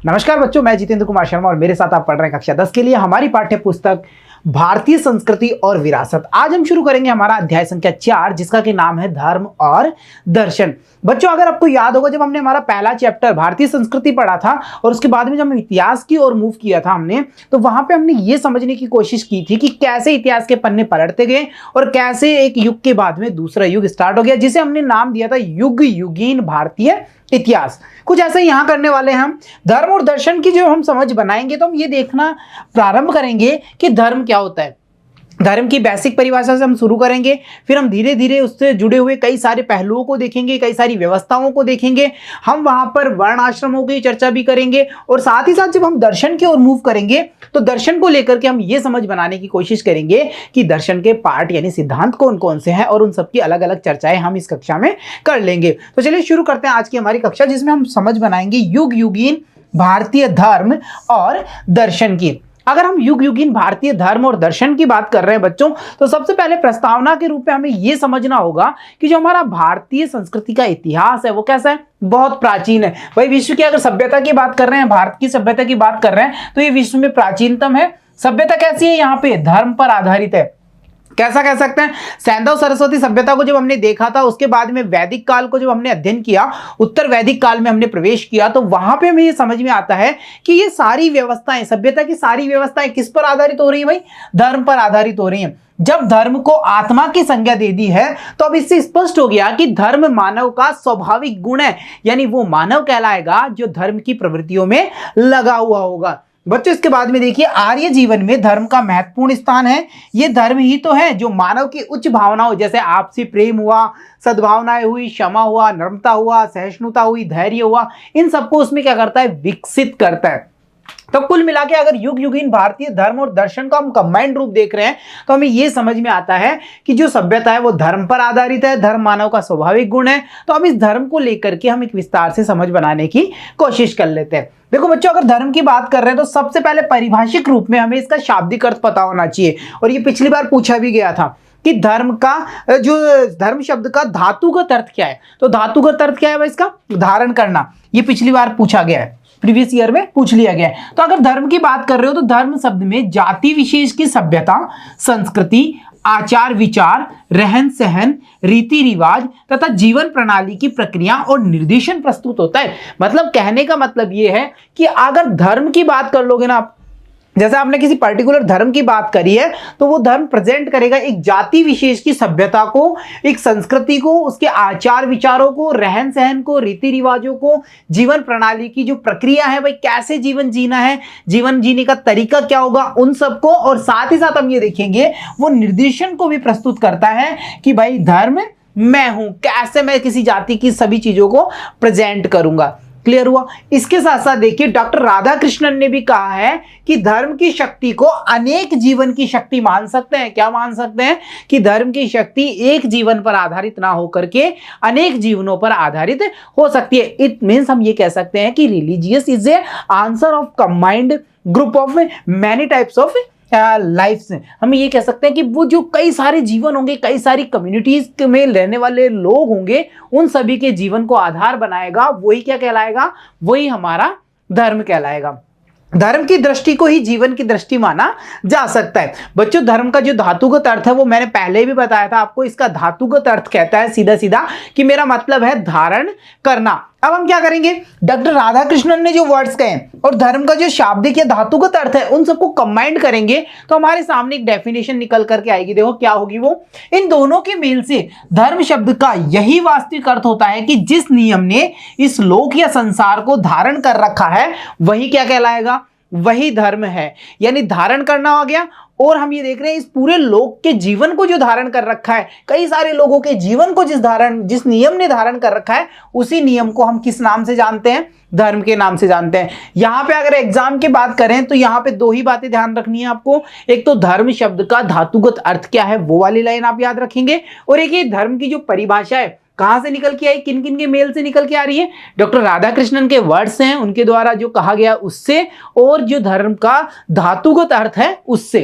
नमस्कार बच्चों, मैं जितेंद्र कुमार शर्मा और मेरे साथ आप पढ़ रहे हैं कक्षा 10 के लिए हमारी पाठ्य पुस्तक भारतीय संस्कृति और विरासत। आज हम शुरू करेंगे हमारा अध्याय संख्या 4 जिसका कि नाम है धर्म और दर्शन। बच्चों, अगर आपको याद होगा जब हमने हमारा पहला चैप्टर भारतीय संस्कृति पढ़ा था और उसके बाद में जब हम इतिहास की ओर मूव किया था हमने, तो वहां पे हमने ये समझने की कोशिश की थी कि कैसे इतिहास के पन्ने पलटते गए और कैसे एक युग के बाद में दूसरा युग स्टार्ट हो गया, जिसे हमने नाम दिया था युग युगीन भारतीय इतिहास। कुछ ऐसे यहां करने वाले हैं हम। धर्म और दर्शन की जो हम समझ बनाएंगे तो हम ये देखना प्रारंभ करेंगे कि धर्म क्या होता है। धर्म की बेसिक परिभाषा से हम शुरू करेंगे, फिर हम धीरे धीरे उससे जुड़े हुए कई सारे पहलुओं को देखेंगे, कई सारी व्यवस्थाओं को देखेंगे। हम वहां पर वर्ण आश्रमों की चर्चा भी करेंगे और साथ ही साथ जब हम दर्शन की ओर मूव करेंगे तो दर्शन को लेकर के हम ये समझ बनाने की कोशिश करेंगे कि दर्शन के पार्ट यानी सिद्धांत कौन कौन से हैं और उन सबकी अलग अलग चर्चाएं हम इस कक्षा में कर लेंगे। तो चलिए शुरू करते हैं आज की हमारी कक्षा, जिसमें हम समझ बनाएंगे युग युगीन भारतीय धर्म और दर्शन की। अगर हम युग युगीन भारतीय धर्म और दर्शन की बात कर रहे हैं बच्चों, तो सबसे पहले प्रस्तावना के रूप में हमें यह समझना होगा कि जो हमारा भारतीय संस्कृति का इतिहास है वो कैसा है, बहुत प्राचीन है। भाई विश्व की अगर सभ्यता की बात कर रहे हैं, भारत की सभ्यता की बात कर रहे हैं, तो ये विश्व में प्राचीनतम है। सभ्यता कैसी है, यहाँ पे धर्म पर आधारित है। कैसा कह सकते हैं, सैंधव सरस्वती सभ्यता को जब हमने देखा था, उसके बाद में वैदिक काल को जब हमने अध्ययन किया, उत्तर वैदिक काल में हमने प्रवेश किया, तो वहां पे हमें ये समझ में आता है कि ये सारी व्यवस्थाएं, सभ्यता की सारी व्यवस्थाएं किस पर आधारित हो रही है भाई, धर्म पर आधारित हो रही हैं। जब धर्म को आत्मा की संज्ञा दे दी है तो अब इससे स्पष्ट हो गया कि धर्म मानव का स्वाभाविक गुण है, यानी वो मानव कहलाएगा जो धर्म की प्रवृत्तियों में लगा हुआ होगा। बच्चों, इसके बाद में देखिए आर्य जीवन में धर्म का महत्वपूर्ण स्थान है। ये धर्म ही तो है जो मानव की उच्च भावनाओं जैसे आपसी प्रेम हुआ, सद्भावनाएं हुई, क्षमा हुआ, नम्रता हुआ, सहिष्णुता हुई, धैर्य हुआ, इन सबको उसमें क्या करता है, विकसित करता है। तो कुल मिला के अगर युग युगीन भारतीय धर्म और दर्शन का हम कंबाइंड रूप देख रहे हैं तो हमें यह समझ में आता है कि जो सभ्यता है वो धर्म पर आधारित है, धर्म मानव का स्वाभाविक गुण है। तो अब इस धर्म को लेकर के हम एक विस्तार से समझ बनाने की कोशिश कर लेते हैं। देखो बच्चों, अगर धर्म की बात कर रहे हैं तो सबसे पहले परिभाषिक रूप में हमें इसका शाब्दिक अर्थ पता होना चाहिए, और ये पिछली बार पूछा भी गया था कि धर्म का जो धर्म शब्द का धातुगत अर्थ क्या है। तो धातुगत अर्थ क्या है भाई, इसका धारण करना। ये पिछली बार पूछा गया है, प्रीवियस ईयर में पूछ लिया गया है। तो अगर धर्म की बात कर रहे हो तो धर्म शब्द में जाति विशेष की सभ्यता, संस्कृति, आचार विचार, रहन सहन, रीति रिवाज तथा जीवन प्रणाली की प्रक्रिया और निर्देशन प्रस्तुत होता है। मतलब कहने का मतलब यह है कि अगर धर्म की बात कर लोगे ना आप, जैसे आपने किसी पर्टिकुलर धर्म की बात करी है, तो वो धर्म प्रेजेंट करेगा एक जाति विशेष की सभ्यता को, एक संस्कृति को, उसके आचार विचारों को, रहन सहन को, रीति रिवाजों को, जीवन प्रणाली की जो प्रक्रिया है भाई, कैसे जीवन जीना है, जीवन जीने का तरीका क्या होगा, उन सबको, और साथ ही साथ हम ये देखेंगे वो निर्देशन को भी प्रस्तुत करता है कि भाई धर्म मैं हूं, कैसे मैं किसी जाति की सभी चीजों को प्रेजेंट करूंगा। क्लियर हुआ। इसके साथ साथ देखिए डॉक्टर राधाकृष्णन ने भी कहा है कि धर्म की शक्ति को अनेक जीवन की शक्ति मान सकते हैं। क्या मान सकते हैं कि धर्म की शक्ति एक जीवन पर आधारित ना होकर के अनेक जीवनों पर आधारित हो सकती है। इट मींस हम ये कह सकते हैं कि religious is A answer of combined group of many types of life से। हम ये कह सकते हैं कि वो जो कई सारे जीवन होंगे, कई सारी कम्युनिटीज में रहने वाले लोग होंगे, उन सभी के जीवन को आधार बनाएगा, वही क्या कहलाएगा, वही हमारा धर्म कहलाएगा। धर्म की दृष्टि को ही जीवन की दृष्टि माना जा सकता है। बच्चों, धर्म का जो धातुगत अर्थ है वो मैंने पहले भी बताया था आपको। इसका धातुगत अर्थ कहता है सीधा सीधा कि मेरा मतलब है धारण करना। अब हम क्या करेंगे, डॉक्टर राधाकृष्णन ने जो वर्ड्स कहे और धर्म का जो शाब्दिक या धातुगत अर्थ है उन सबको कंबाइंड करेंगे तो हमारे सामने एक डेफिनेशन निकल करके आएगी। देखो क्या होगी वो, इन दोनों के मेल से धर्म शब्द का यही वास्तविक अर्थ होता है कि जिस नियम ने इस लोक या संसार को धारण कर रखा है वही क्या कहलाएगा, वही धर्म है। यानी धारण करना हो गया, और हम ये देख रहे हैं इस पूरे लोक के जीवन को जो धारण कर रखा है, कई सारे लोगों के जीवन को जिस नियम ने धारण कर रखा है, उसी नियम को हम किस नाम से जानते हैं, धर्म के नाम से जानते हैं। यहां पे अगर एग्जाम की बात करें तो यहां पे दो ही बातें ध्यान रखनी है आपको। एक तो धर्म शब्द का धातुगत अर्थ क्या है वो वाली लाइन आप याद रखेंगे, और एक ये धर्म की जो परिभाषा है कहां से निकल के आई, किन किन के मेल से निकल के आ रही है, डॉक्टर राधाकृष्णन के वर्ड्स हैं उनके द्वारा जो कहा गया उससे, और जो धर्म का धातुगत अर्थ है उससे।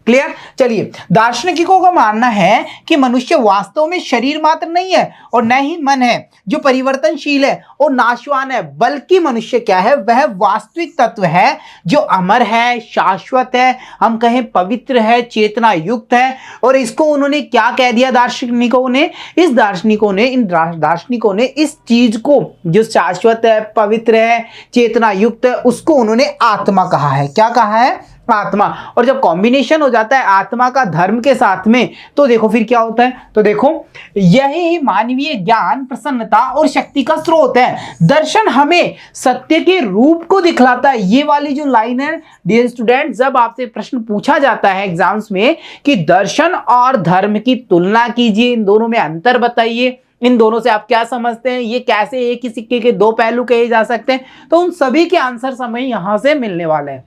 क्लियर। चलिए, दार्शनिकों का मानना है कि मनुष्य वास्तव में शरीर मात्र नहीं है और न ही मन है जो परिवर्तनशील है और नाशवान है, बल्कि मनुष्य क्या है, वह वास्तविक तत्व है जो अमर है, शाश्वत है, हम कहें पवित्र है, चेतना युक्त है। और इसको उन्होंने क्या कह दिया दार्शनिकों ने, इन दार्शनिकों ने इस चीज को जो शाश्वत है, पवित्र है, चेतना युक्त है, उसको उन्होंने आत्मा कहा है। क्या कहा है? आत्मा। और जब कॉम्बिनेशन हो जाता है आत्मा का धर्म के साथ में, तो देखो फिर क्या होता है, तो देखो यही मानवीय ज्ञान, प्रसन्नता और शक्ति का स्रोत है। दर्शन हमें सत्य के रूप को दिखलाता है। ये वाली जो लाइन है डियर स्टूडेंट, जब आपसे प्रश्न पूछा जाता है एग्जाम्स में कि दर्शन और धर्म की तुलना कीजिए, इन दोनों में अंतर बताइए, इन दोनों से आप क्या समझते हैं, ये कैसे एक ही सिक्के के दो पहलू कहे जा सकते हैं, तो उन सभी के आंसर हमें यहां से मिलने वाले हैं।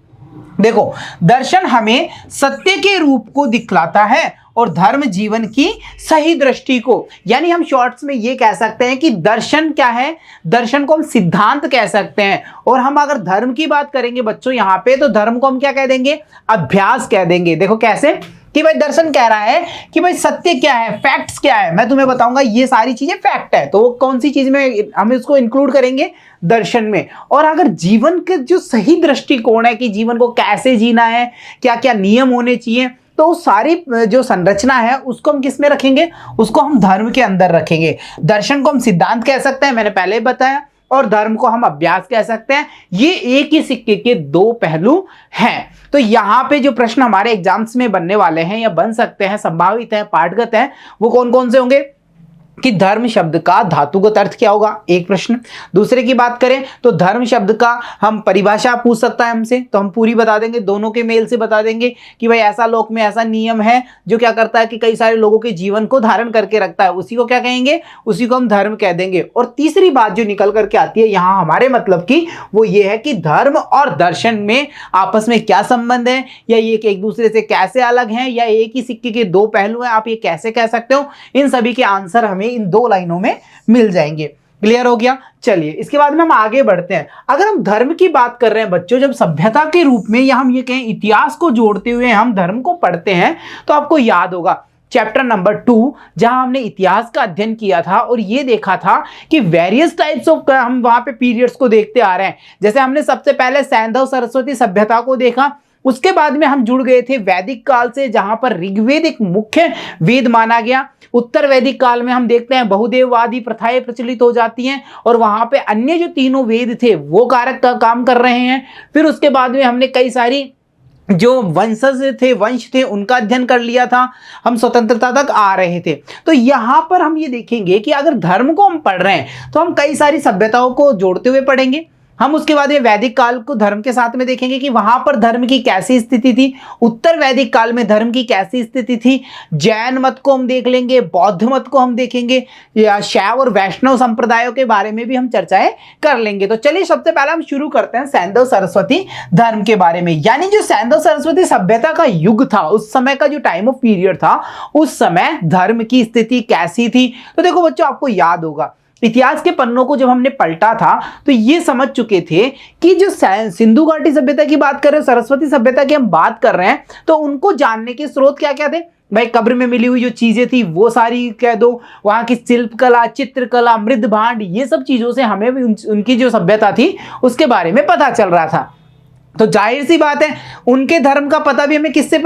देखो, दर्शन हमें सत्य के रूप को दिखलाता है और धर्म जीवन की सही दृष्टि को, यानी हम शॉर्ट्स में ये कह सकते हैं कि दर्शन क्या है, दर्शन को हम सिद्धांत कह सकते हैं। और हम अगर धर्म की बात करेंगे बच्चों यहां पे, तो धर्म को हम क्या कह देंगे, अभ्यास कह देंगे। देखो कैसे कि भाई दर्शन कह रहा है कि भाई सत्य क्या है, फैक्ट्स क्या है, मैं तुम्हें बताऊंगा ये सारी चीजें फैक्ट है, तो वो कौन सी चीज में हम इसको इंक्लूड करेंगे, दर्शन में। और अगर जीवन के जो सही दृष्टिकोण है कि जीवन को कैसे जीना है, क्या क्या नियम होने चाहिए, तो उस सारी जो संरचना है उसको हम किस में रखेंगे, उसको हम धर्म के अंदर रखेंगे। दर्शन को हम सिद्धांत कह सकते हैं, मैंने पहले बताया, और धर्म को हम अभ्यास कह सकते हैं। ये एक ही सिक्के के दो पहलू हैं। तो यहाँ पे जो प्रश्न हमारे एग्जाम्स में बनने वाले हैं या बन सकते हैं, संभावित है, पाठगत है, वो कौन कौन से होंगे कि धर्म शब्द का धातुगत अर्थ क्या होगा, एक प्रश्न। दूसरे की बात करें तो धर्म शब्द का हम परिभाषा पूछ सकता है हमसे, तो हम पूरी बता देंगे, दोनों के मेल से बता देंगे कि भाई ऐसा लोक में ऐसा नियम है जो क्या करता है कि कई सारे लोगों के जीवन को धारण करके रखता है, उसी को क्या कहेंगे, उसी को हम धर्म कह देंगे। और तीसरी बात जो निकल करके आती है यहाँ हमारे मतलब की, वो ये है कि धर्म और दर्शन में आपस में क्या संबंध है, या ये एक दूसरे से कैसे अलग हैं, या एक ही सिक्के के दो पहलू हैं, आप ये कैसे कह सकते हो। इन सभी के आंसर हमें इन दो लाइनों में मिल जाएंगे। क्लियर हो गया। चलिए इसके बाद में हम आगे बढ़ते हैं। अगर हम धर्म की बात कर रहे हैं बच्चों, जब सभ्यता के रूप में या हम ये कहें इतिहास को जोड़ते हुए हम धर्म को पढ़ते हैं, तो आपको याद होगा चैप्टर नंबर 2 जहां हमने इतिहास का अध्ययन किया था और ये देखा था कि वेरियस टाइप्स ऑफ, हम वहां पे पीरियड्स को देखते आ रहे हैं। जैसे हमने सबसे पहले सैंधव सरस्वती सभ्यता को देखा, उसके बाद में हम जुड़ गए थे वैदिक काल से, जहां पर ऋग्वेद एक मुख्य वेद माना गया। उत्तर वैदिक काल में हम देखते हैं बहुदेववादी प्रथाएं प्रचलित हो जाती हैं और वहां पे अन्य जो तीनों वेद थे वो कारक का काम कर रहे हैं। फिर उसके बाद में हमने कई सारी जो वंश थे उनका अध्ययन कर लिया था, हम स्वतंत्रता तक आ रहे थे। तो यहां पर हम ये देखेंगे कि अगर धर्म को हम पढ़ रहे हैं तो हम कई सारी सभ्यताओं को जोड़ते हुए पढ़ेंगे। हम उसके बाद में वैदिक काल को धर्म के साथ में देखेंगे कि वहां पर धर्म की कैसी स्थिति थी, उत्तर वैदिक काल में धर्म की कैसी स्थिति थी। जैन मत को हम देख लेंगे, बौद्ध मत को हम देखेंगे, या शैव और वैष्णव संप्रदायों के बारे में भी हम चर्चाएं कर लेंगे। तो चलिए सबसे पहले हम शुरू करते हैं सैंधव सरस्वती धर्म के बारे में। यानी जो सैंधव सरस्वती सभ्यता का युग था, उस समय का जो टाइम ऑफ पीरियड था, उस समय धर्म की स्थिति कैसी थी। तो देखो बच्चों, आपको याद होगा इतिहास के पन्नों को जब हमने पलटा था तो ये समझ चुके थे कि जो सिंधु घाटी सभ्यता की बात कर रहे हैं, सरस्वती सभ्यता की हम बात कर रहे हैं, तो उनको जानने के स्रोत क्या क्या थे भाई। कब्र में मिली हुई जो चीजें थी वो सारी कह दो, वहां की शिल्पकला, चित्रकला, मृद भांड, ये सब चीजों से हमें भी उनकी जो सभ्यता थी उसके बारे में पता चल रहा था। तो जाहिर सी बात है उनके धर्म का पता भी हमें किससे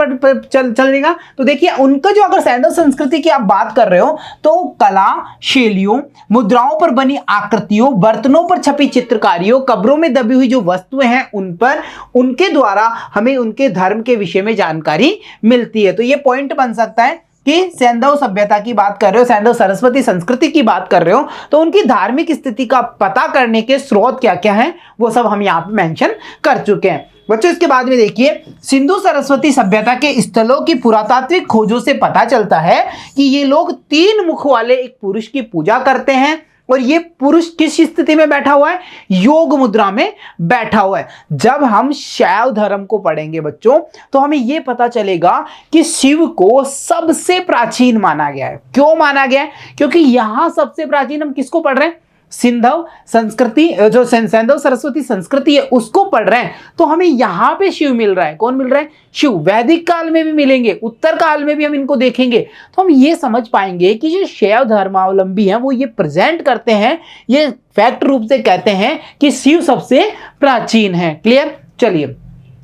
चलेगा। तो देखिए उनका जो, अगर सैंधव संस्कृति की आप बात कर रहे हो तो कला, शैलियों, मुद्राओं पर बनी आकृतियों, बर्तनों पर छपी चित्रकारियों, कब्रों में दबी हुई जो वस्तुएं हैं उन पर, उनके द्वारा हमें उनके धर्म के विषय में जानकारी मिलती है। तो ये पॉइंट बन सकता है कि सैंधव सभ्यता की बात कर रहे हो, सैंधव सरस्वती संस्कृति की बात कर रहे हो, तो उनकी धार्मिक स्थिति का पता करने के स्रोत क्या क्या हैं वो सब हम यहाँ पे मेंशन कर चुके हैं बच्चों। इसके बाद में देखिए सिंधु सरस्वती सभ्यता के स्थलों की पुरातात्विक खोजों से पता चलता है कि ये लोग 3 मुख वाले एक पुरुष की पूजा करते हैं और ये पुरुष किस स्थिति में बैठा हुआ है, योग मुद्रा में बैठा हुआ है। जब हम शैव धर्म को पढ़ेंगे बच्चों तो हमें यह पता चलेगा कि शिव को सबसे प्राचीन माना गया है। क्यों माना गया है? क्योंकि यहां सबसे प्राचीन हम किसको पढ़ रहे हैं, सिंधव संस्कृति, जो सैंधव सरस्वती संस्कृति है उसको पढ़ रहे हैं, तो हमें यहाँ पे शिव मिल रहा है। कौन मिल रहा है? शिव। वैदिक काल में भी मिलेंगे, उत्तर काल में भी हम इनको देखेंगे, तो हम ये समझ पाएंगे कि जो शैव धर्मावलंबी हैं वो ये प्रेजेंट करते हैं, ये फैक्ट रूप से कहते हैं कि शिव सबसे प्राचीन है। क्लियर? चलिए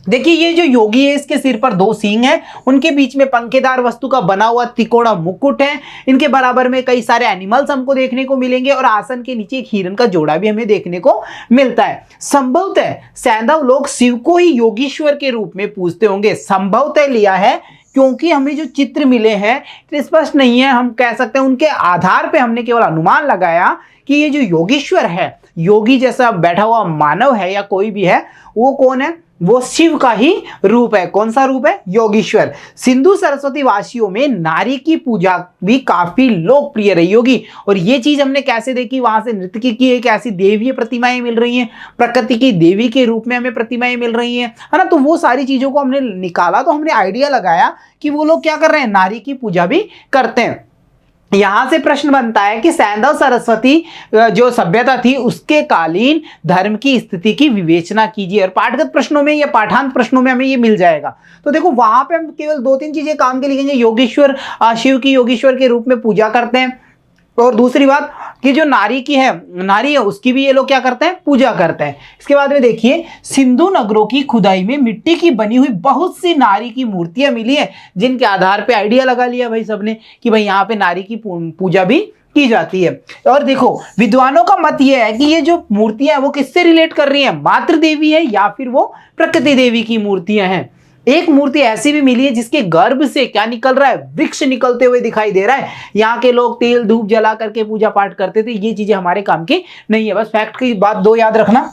देखिए, ये जो योगी है इसके सिर पर 2 सींग हैं, उनके बीच में पंखेदार वस्तु का बना हुआ तिकोड़ा मुकुट है, इनके बराबर में कई सारे एनिमल्स हमको देखने को मिलेंगे और आसन के नीचे एक हिरन का जोड़ा भी हमें देखने को मिलता है। संभवतः सैंधव लोग शिव को ही योगीश्वर के रूप में पूजते होंगे। संभवतः लिया है क्योंकि हमें जो चित्र मिले हैं स्पष्ट नहीं है, हम कह सकते हैं उनके आधार पे हमने केवल अनुमान लगाया कि ये जो योगीश्वर है, योगी जैसा बैठा हुआ मानव है या कोई भी है, वो कौन है? वो शिव का ही रूप है। कौन सा रूप है? योगीश्वर। सिंधु सरस्वती वासियों में नारी की पूजा भी काफी लोकप्रिय रही होगी, और ये चीज हमने कैसे देखी? वहां से नृत्य की एक ऐसी देवीय प्रतिमाएं मिल रही हैं, प्रकृति की देवी के रूप में हमें प्रतिमाएं मिल रही हैं, है ना। तो वो सारी चीजों को हमने निकाला, तो हमने आइडिया लगाया कि वो लोग क्या कर रहे हैं? नारी की पूजा भी करते हैं। यहां से प्रश्न बनता है कि सैंधव सरस्वती जो सभ्यता थी उसके कालीन धर्म की स्थिति की विवेचना कीजिए, और पाठगत प्रश्नों में या पाठांत प्रश्नों में हमें ये मिल जाएगा। तो देखो वहां पे हम केवल 2-3 चीजें काम के लिखेंगे। योगेश्वर, शिव की योगेश्वर के रूप में पूजा करते हैं, और दूसरी बात कि जो नारी की है, नारी है उसकी भी ये लोग क्या करते हैं? पूजा करते हैं। इसके बाद में देखिए, सिंधु नगरों की खुदाई में मिट्टी की बनी हुई बहुत सी नारी की मूर्तियां मिली है, जिनके आधार पे आइडिया लगा लिया भाई सबने कि भाई यहाँ पे नारी की पूजा भी की जाती है। और देखो विद्वानों का मत यह है कि ये जो मूर्तियां हैं वो किससे रिलेट कर रही हैं? मातृ देवी है या फिर वो प्रकृति देवी की मूर्तियां हैं। एक मूर्ति ऐसी भी मिली है जिसके गर्भ से क्या निकल रहा है? वृक्ष निकलते हुए दिखाई दे रहा है। यहाँ के लोग तेल धूप जला करके पूजा पाठ करते थे, ये चीजें हमारे काम की नहीं है। बस फैक्ट की बात 2 याद रखना,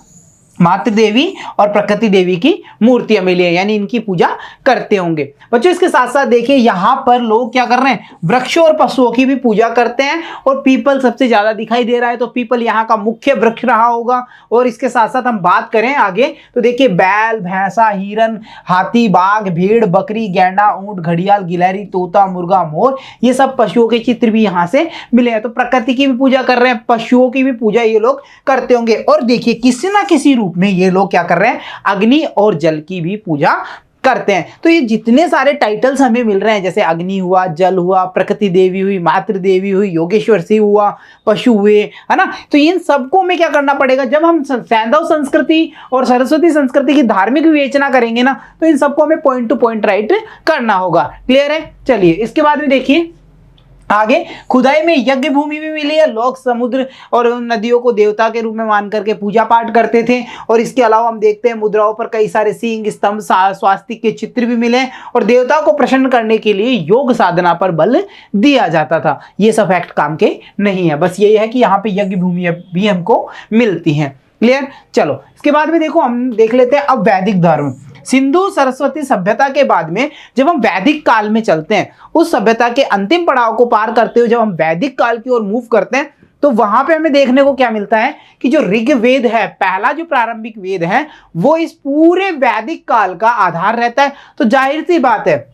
मातृ देवी और प्रकृति देवी की मूर्तियां मिली है, यानी इनकी पूजा करते होंगे। बच्चों इसके साथ साथ देखिए यहाँ पर लोग क्या कर रहे हैं? वृक्षों और पशुओं की भी पूजा करते हैं, और पीपल सबसे ज्यादा दिखाई दे रहा है, तो पीपल यहाँ का मुख्य वृक्ष रहा होगा। और इसके साथ साथ हम बात करें आगे तो देखिए बैल, भैंसा, हिरन, हाथी, बाघ, भेड़, बकरी, गैंडा, ऊंट, घड़ियाल, गिलहरी, तोता, मुर्गा, मोर, ये सब पशुओं के चित्र भी यहाँ से मिले हैं। तो प्रकृति की भी पूजा कर रहे हैं, पशुओं की भी पूजा ये लोग करते होंगे। और देखिए किसी ना किसी रूप में ये लोग क्या कर रहे हैं? अग्नि और जल की भी पूजा करते हैं। तो ये जितने सारे टाइटल्स हमें मिल रहे हैं, जैसे अग्नि हुआ, जल हुआ, प्रकृति देवी हुई, मातृ देवी हुई, योगेश्वर शिव हुआ, पशु हुए, है ना। तो इन सबको में क्या करना पड़ेगा? जब हम सैंधव संस्कृति और सरस्वती संस्कृति की धार्मिक विवेचना करेंगे ना, तो इन सबको हमें पॉइंट टू पॉइंट राइट करना होगा। क्लियर है? चलिए इसके बाद में देखिए आगे, खुदाई में यज्ञ भूमि भी मिली है। लोग समुद्र और नदियों को देवता के रूप में मान करके पूजा पाठ करते थे। और इसके अलावा हम देखते हैं मुद्राओं पर कई सारे सींग, स्तंभ, स्वास्तिक के चित्र भी मिले, और देवताओं को प्रसन्न करने के लिए योग साधना पर बल दिया जाता था। ये सब फैक्ट काम के नहीं है, बस ये है कि यहाँ पे यज्ञ भूमि भी हमको मिलती है। क्लियर? चलो इसके बाद में देखो हम देख लेते हैं अब वैदिक धर्म। सिंधु सरस्वती सभ्यता के बाद में जब हम वैदिक काल में चलते हैं, उस सभ्यता के अंतिम पड़ाव को पार करते हुए जब हम वैदिक काल की ओर मूव करते हैं, तो वहां पे हमें देखने को क्या मिलता है कि जो ऋग्वेद है, पहला जो प्रारंभिक वेद है, वो इस पूरे वैदिक काल का आधार रहता है। तो जाहिर सी बात है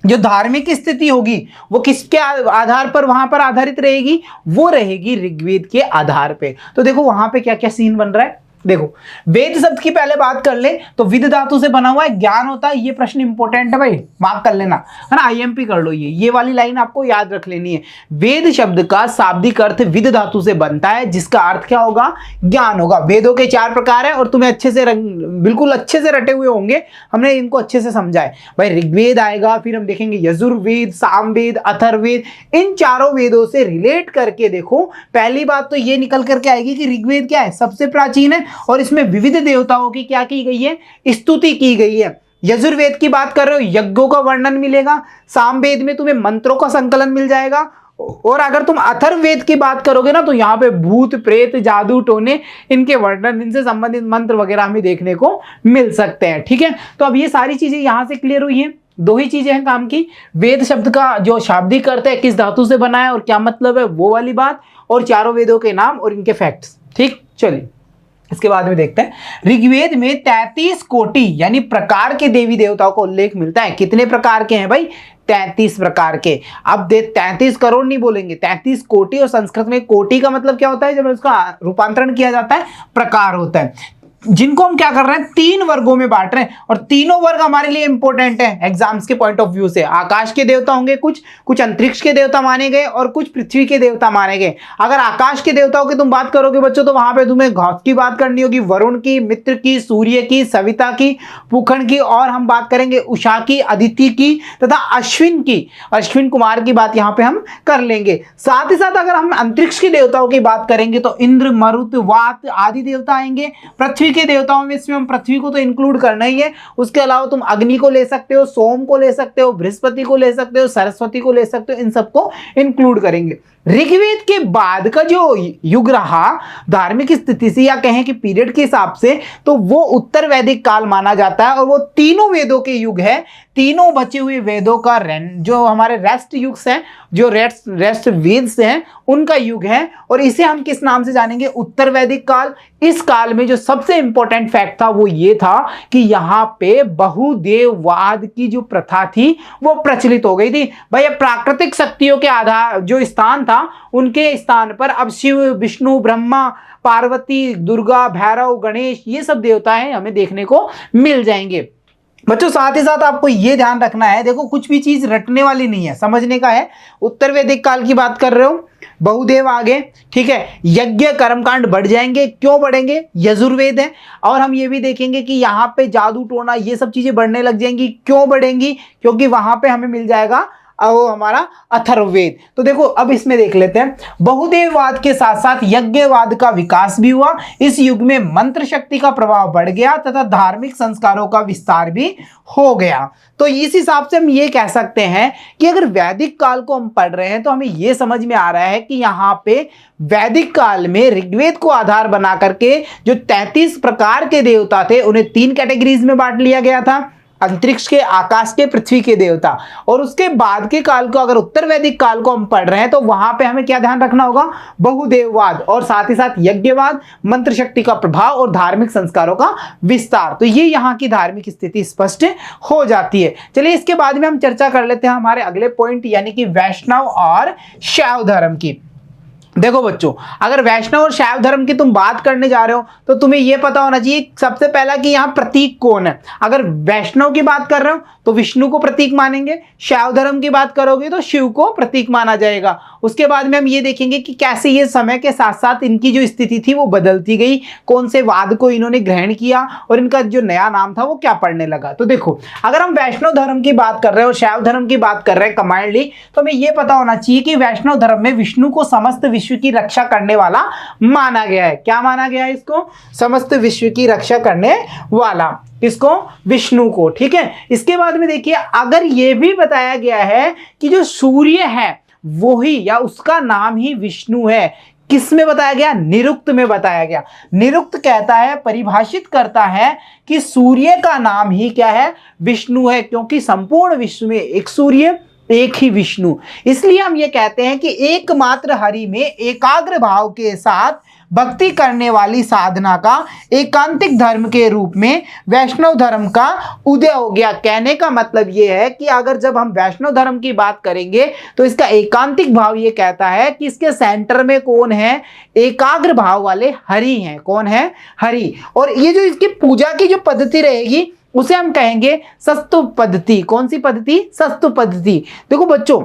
जो धार्मिक स्थिति होगी वो किसके आधार पर वहां पर आधारित रहेगी? वो रहेगी ऋग्वेद के आधार पे। तो देखो वहां पे क्या क्या सीन बन रहा है। देखो वेद शब्द की पहले बात कर ले तो विद धातु से बना हुआ है, ज्ञान होता है। ये प्रश्न इंपॉर्टेंट है भाई, मार्क कर लेना, है ना, आईएमपी कर लो। ये वाली लाइन आपको याद रख लेनी है। वेद शब्द का शाब्दिक अर्थ विद धातु से बनता है, जिसका अर्थ क्या होगा? ज्ञान होगा। वेदों के 4 प्रकार है और तुम्हें अच्छे से बिल्कुल अच्छे से रटे हुए होंगे, हमने इनको अच्छे से समझा है भाई। ऋग्वेद आएगा, फिर हम देखेंगे यजुर्वेद, सामवेद, अथर्ववेद। इन चारों वेदों से रिलेट करके देखो, पहली बात तो ये निकल करके आएगी कि ऋग्वेद क्या है? सबसे प्राचीन है, और इसमें विविध देवताओं की क्या की गई है? स्तुति की गई है। यजुर्वेद की बात कर रहे हो, यज्ञों का वर्णन मिलेगा। सामवेद में तुम्हें मंत्रों का संकलन मिल जाएगा। और अगर तुम अथर्ववेद की बात करोगे ना, तो यहाँ पे भूत, प्रेत, जादू टोने, इनके वर्णन, इनसे संबंधित मंत्र वगैरह हमें देखने को मिल सकते हैं। ठीक है, तो अब ये सारी चीजें यहां से क्लियर हुई हैं। 2 ही चीजें हैं काम की, वेद शब्द का जो शाब्दिक अर्थ है, किस धातु से बना है और क्या मतलब है, वो वाली बात, और चारों वेदों के नाम और इनके फैक्ट्स। ठीक, चलिए इसके बाद में देखते हैं। ऋग्वेद में 33 कोटि यानी प्रकार के देवी देवताओं का उल्लेख मिलता है। कितने प्रकार के हैं भाई? 33 प्रकार के। अब 33 करोड़ नहीं बोलेंगे, 33 कोटि, और संस्कृत में कोटि का मतलब क्या होता है, जब उसका रूपांतरण किया जाता है प्रकार होता है, जिनको हम क्या कर रहे हैं 3 वर्गों में बांट रहे हैं। और तीनों वर्ग हमारे लिए इंपॉर्टेंट है एग्जाम्स के पॉइंट ऑफ व्यू से। आकाश के देवता होंगे, कुछ अंतरिक्ष के देवता माने गए और कुछ पृथ्वी के देवता माने गए। अगर आकाश के देवताओं की तुम बात करोगे बच्चों, तो वहां पे तुम्हें घौस की बात करनी होगी, वरुण की, मित्र की, सूर्य की, सविता की, पुखन की, और हम बात करेंगे उषा की, अदिति की, तथा अश्विन की, अश्विन कुमार की बात यहाँ पे हम कर लेंगे। साथ ही साथ अगर हम अंतरिक्ष के देवताओं की बात करेंगे तो इंद्र, मरुत, वात आदि देवता आएंगे। पृथ्वी के देवताओं में इसमें हम पृथ्वी को तो इंक्लूड करना ही है, उसके अलावा तुम अग्नि को ले सकते हो, सोम को ले सकते हो, बृहस्पति को ले सकते हो, सरस्वती को ले सकते हो, इन सबको इंक्लूड करेंगे। ऋग्वेद के बाद का जो युग रहा धार्मिक स्थिति से या कहें कि पीरियड के हिसाब से, तो वो उत्तर वैदिक काल माना जाता है, और वो तीनों वेदों के युग है। तीनों बचे हुए वेदों का जो हमारे रेस्ट युग हैं, जो रेस्ट वेद्स हैं, उनका युग है, और इसे हम किस नाम से जानेंगे, उत्तर वैदिक काल। इस काल में जो सबसे इंपॉर्टेंट फैक्ट था वो ये था कि यहाँ पे बहुदेववाद की जो प्रथा थी वो प्रचलित हो गई थी। भाई प्राकृतिक शक्तियों के आधार जो स्थान था, उनके स्थान पर अब शिव, विष्णु, ब्रह्मा, पार्वती, दुर्गा, भैरव, गणेश, ये सब देवताएं हमें देखने को मिल जाएंगे। बच्चों साथ ही साथ आपको ये ध्यान रखना है, देखो कुछ भी चीज रटने वाली नहीं है, समझने का है। उत्तर वैदिक काल की बात कर रहे हो, बहुदेव आगे, ठीक है, यज्ञ कर्मकांड बढ़ जाएंगे। क्यों बढ़ेंगे, यजुर्वेद है। और हम ये भी देखेंगे कि यहाँ पे जादू टोना ये सब चीजें बढ़ने लग जाएंगी। क्यों बढ़ेंगी, क्योंकि वहां पे हमें मिल जाएगा वो हमारा अथर्ववेद। तो देखो अब इसमें देख लेते हैं, बहुदेववाद के साथ साथ यज्ञवाद का विकास भी हुआ। इस युग में मंत्र शक्ति का प्रभाव बढ़ गया तथा धार्मिक संस्कारों का विस्तार भी हो गया। तो इस हिसाब से हम ये कह सकते हैं कि अगर वैदिक काल को हम पढ़ रहे हैं तो हमें ये समझ में आ रहा है कि यहाँ पे वैदिक काल में ऋग्वेद को आधार बना करके जो 33 प्रकार के देवता थे उन्हें 3 कैटेगरीज में बांट लिया गया था, अंतरिक्ष के, आकाश के, पृथ्वी के देवता। और उसके बाद के काल को अगर उत्तर वैदिक काल को हम पढ़ रहे हैं तो वहां पे हमें क्या ध्यान रखना होगा, बहुदेववाद, और साथ ही साथ यज्ञवाद, मंत्र शक्ति का प्रभाव और धार्मिक संस्कारों का विस्तार। तो ये यहाँ की धार्मिक स्थिति स्पष्ट हो जाती है। चलिए इसके बाद में हम चर्चा कर लेते हैं हमारे अगले पॉइंट, यानी कि वैष्णव और शैव धर्म की। देखो बच्चों, अगर वैष्णव और शैव धर्म की तुम बात करने जा रहे हो तो तुम्हें यह पता होना चाहिए सबसे पहला कि यहाँ प्रतीक कौन है। अगर वैष्णव की बात कर रहे हो तो विष्णु को प्रतीक मानेंगे, शैव धर्म की बात करोगे तो शिव को प्रतीक माना जाएगा। उसके बाद में हम ये देखेंगे कि कैसे ये समय के साथ साथ इनकी जो स्थिति थी वो बदलती गई, कौन से वाद को इन्होंने ग्रहण किया और इनका जो नया नाम था वो क्या पड़ने लगा। तो देखो, अगर हम वैष्णव धर्म की बात कर रहे हैं और शैव धर्म की बात कर रहे हैं कंबाइंडली, तो हमें ये पता होना चाहिए कि वैष्णव धर्म में विष्णु को समस्त विश्व की रक्षा करने वाला माना गया है। क्या माना गया है इसको, समस्त विश्व की रक्षा करने वाला, इसको विष्णु को, ठीक है। इसके बाद में देखिए, अगर यह भी बताया गया है कि जो सूर्य है वो ही या उसका नाम ही विष्णु है, किस में बताया गया, निरुक्त में बताया गया। निरुक्त कहता है, परिभाषित करता है कि सूर्य का नाम ही क्या है, विष्णु है, क्योंकि संपूर्ण विश्व में एक सूर्य एक ही विष्णु। इसलिए हम ये कहते हैं कि एकमात्र हरि में एकाग्र भाव के साथ भक्ति करने वाली साधना का एकांतिक धर्म के रूप में वैष्णव धर्म का उदय हो गया। कहने का मतलब ये है कि अगर जब हम वैष्णव धर्म की बात करेंगे तो इसका एकांतिक भाव ये कहता है कि इसके सेंटर में कौन है, एकाग्र भाव वाले हरि हैं। कौन है, हरि। और ये जो इसकी पूजा की जो पद्धति रहेगी उसे हम कहेंगे सस्तुप पद्धति। कौन सी पद्धति, सस्तुप पद्धति। देखो बच्चों,